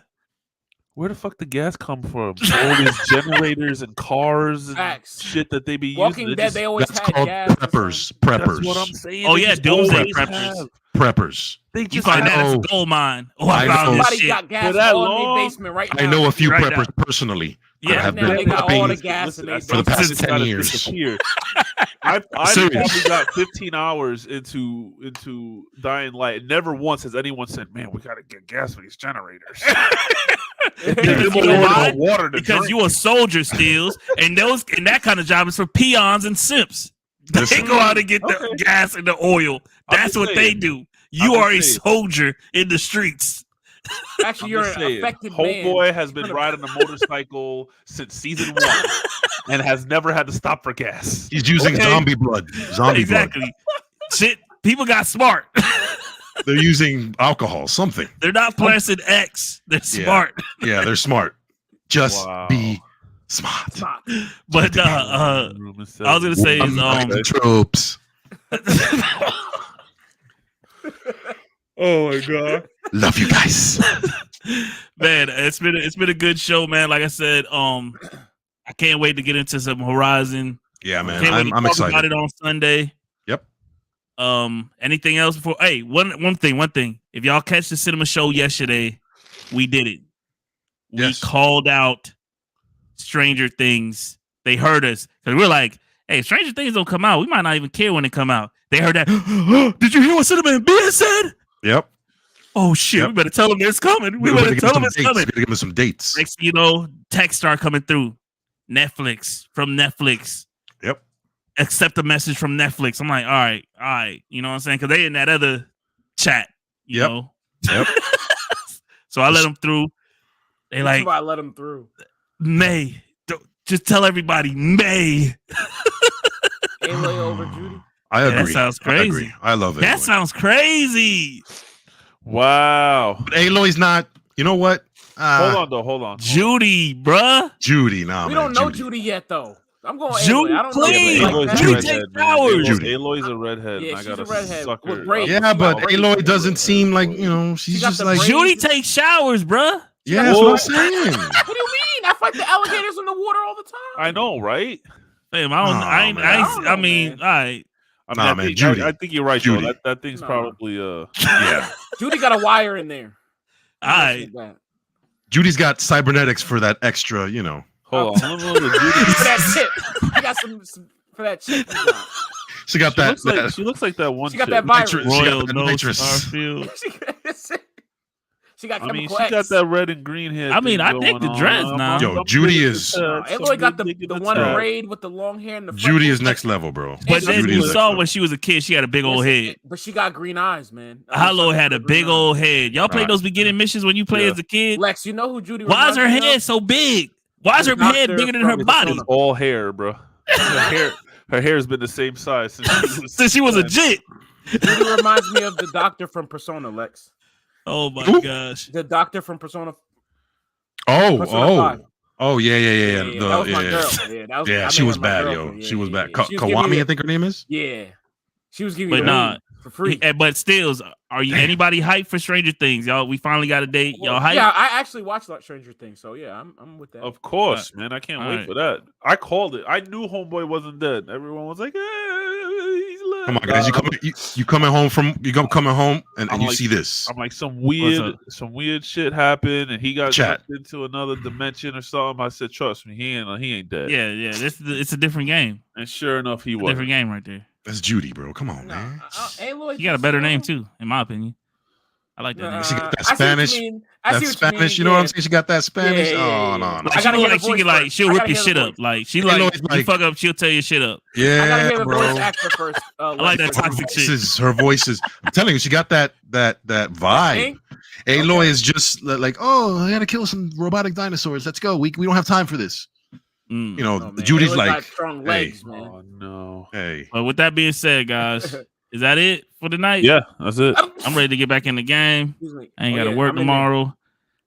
Where the fuck the gas come from? All these generators and cars and shit that they be using. Walking Dead, they always had gas. Preppers. That's what I'm saying. Oh yeah, doomsday preppers. Preppers. You find that as a gold mine. Oh, I found this shit. Got gas all in their basement right now. I know a few preppers personally. Yeah, they got all the gas in their for the past 10 years. I've probably got 15 hours into Dying Light. Never once has anyone said, "Man, we got to get gas for these generators." Because you a soldier, Steels, and that kind of job is for peons and simps. They go out and get the gas and the oil. That's what they do. You are a soldier in the streets. Actually, you're an affected man. Homeboy has been riding a motorcycle since season 1 and has never had to stop for gas. He's using zombie blood. Exactly. Shit, people got smart. They're using alcohol, something. They're not pressing X. They're smart. Yeah, they're smart. Just be smart. But I was gonna say is tropes. Oh my god. Love you guys. Man, it's been a good show, man. Like I said, I can't wait to get into some Horizon. Yeah, man. I'm excited about it on Sunday. Yep. Anything else before? Hey, one thing. If y'all catch the cinema show yesterday, we did it. We called out Stranger Things. They heard us because we're like, hey, Stranger Things don't come out. We might not even care when it come out. They heard that. Did you hear what Cinema and Ben said? Yep. Oh shit! We better tell them it's coming. We better tell them it's coming. We gotta give them some dates. Next, texts start coming through. From Netflix. Yep. Accept the message from Netflix. I'm like, all right. You know what I'm saying? Because they in that other chat. You know. Yep. So I let them through. They like. I let them through. May. Just tell everybody May. Aloy over Judy. I agree. That sounds crazy. I love it. That sounds crazy. Wow. But Aloy's not. You know what? Hold on. Judy, bruh. Judy, nah. We don't know Judy yet, though. I'm going Judy. Aloy. I don't know. Judy takes showers. Aloy's a redhead. Yeah, I got she's a redhead. sucker. Yeah, but Aloy doesn't seem like she's just like Judy takes showers, bruh. Yeah, that's what I'm saying. What do you mean? I fight the alligators in the water all the time. I know, right? Damn, I mean, all right. Judy. I think you're right, Judy. Joe. That thing's probably yeah. Judy got a wire in there. All right. Judy's got cybernetics for that extra, Hold on. For that chip. I got some for that chip. She got She looks like that one. She got that virus. Royal nitrous. Starfield. She got I mean, chemical she got X. that red and green hair. I mean, I dig the dress now. Yo, Judy is. Aloy got the one braid with the long hair and the Judy is next level, bro. But then Judy you is saw next when she was a kid, she had a big old head. But she got green eyes, man. Aloy had a big old head. Y'all played those begetting missions when you play as a kid? Lex, you know who Judy Why is her reminds me head of? so big? Why is her head bigger than her body? All hair, bro. Her hair has been the same size since she was a jit. Judy reminds me of the doctor from Persona, Lex. Oh my gosh. The doctor from Persona. Oh, Persona 5. Oh, yeah. That was my girl. Yeah, she was bad, yo. She was bad. Kawami, I think her name is. Yeah. She was giving for free. But still, are you anybody hyped for Stranger Things, y'all? We finally got a date. Y'all hyped? Yeah, I actually watched Stranger Things, so yeah, I'm with that. Of course, man. I can't wait for that. I called it. I knew Homeboy wasn't dead. Everyone was like, he's alive. Come on, guys. You coming home and you see this. I'm like, some weird shit happened and he got sucked into another dimension or something. I said, trust me, he ain't dead. Yeah. It's a different game. And sure enough, he was. Different game right there. That's Judy, bro. Come on, man. Aloy, you got a better name too, in my opinion. I like that name. She got that Spanish. That Spanish. You know what I'm saying? She got that Spanish. Oh no. Like she'll rip your shit up. Like she like you fuck up, she'll tear your shit up. Yeah, I gotta hear the voice actor first. I like that toxic shit. Her voice is. I'm telling you, she got that vibe. Aloy is just like, oh, I gotta kill some robotic dinosaurs. Let's go. We don't have time for this. You know, Judy's Aloy like, got strong legs, man. Oh no. Hey. But with that being said, guys, is that it for the night? Yeah, that's it. I'm ready to get back in the game. I ain't got to work tomorrow.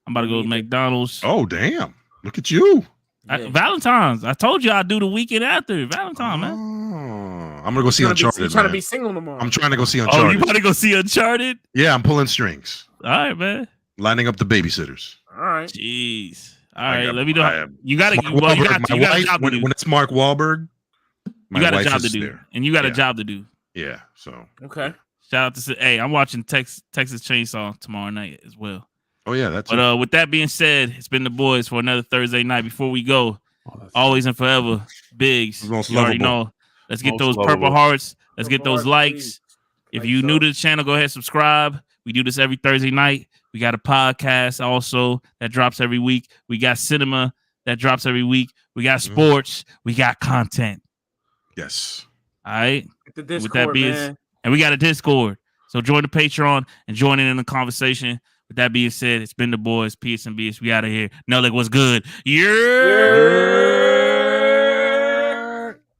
I'm about to go to McDonald's. Oh damn! Look at you. Valentine's. I told you I'd do the weekend after Valentine's, man. I'm gonna go see Uncharted. You're trying to be single tomorrow. I'm trying to go see Uncharted. Oh, you want to go see Uncharted? Yeah, I'm pulling strings. All right, man. Lining up the babysitters. All right. Jeez. All right, let me know. You got a job to do. When it's Mark Wahlberg, you got a job to do, and you got a job to do. Yeah. So okay. Shout out to I'm watching Texas Chainsaw tomorrow night as well. Oh yeah, that's. But with that being said, it's been the boys for another Thursday night. Before we go, always and forever, Biggs. You already know. Let's get those purple hearts. Let's get those likes. If you new to the channel, go ahead subscribe. We do this every Thursday night. We got a podcast also that drops every week. We got cinema that drops every week. We got sports. We got content. Yes. All right. Discord, with that being, and we got a Discord. So join the Patreon and join in the conversation. With that being said, it's been the boys. Peace and beats. We out of here. Nellick, what's good? Yeah.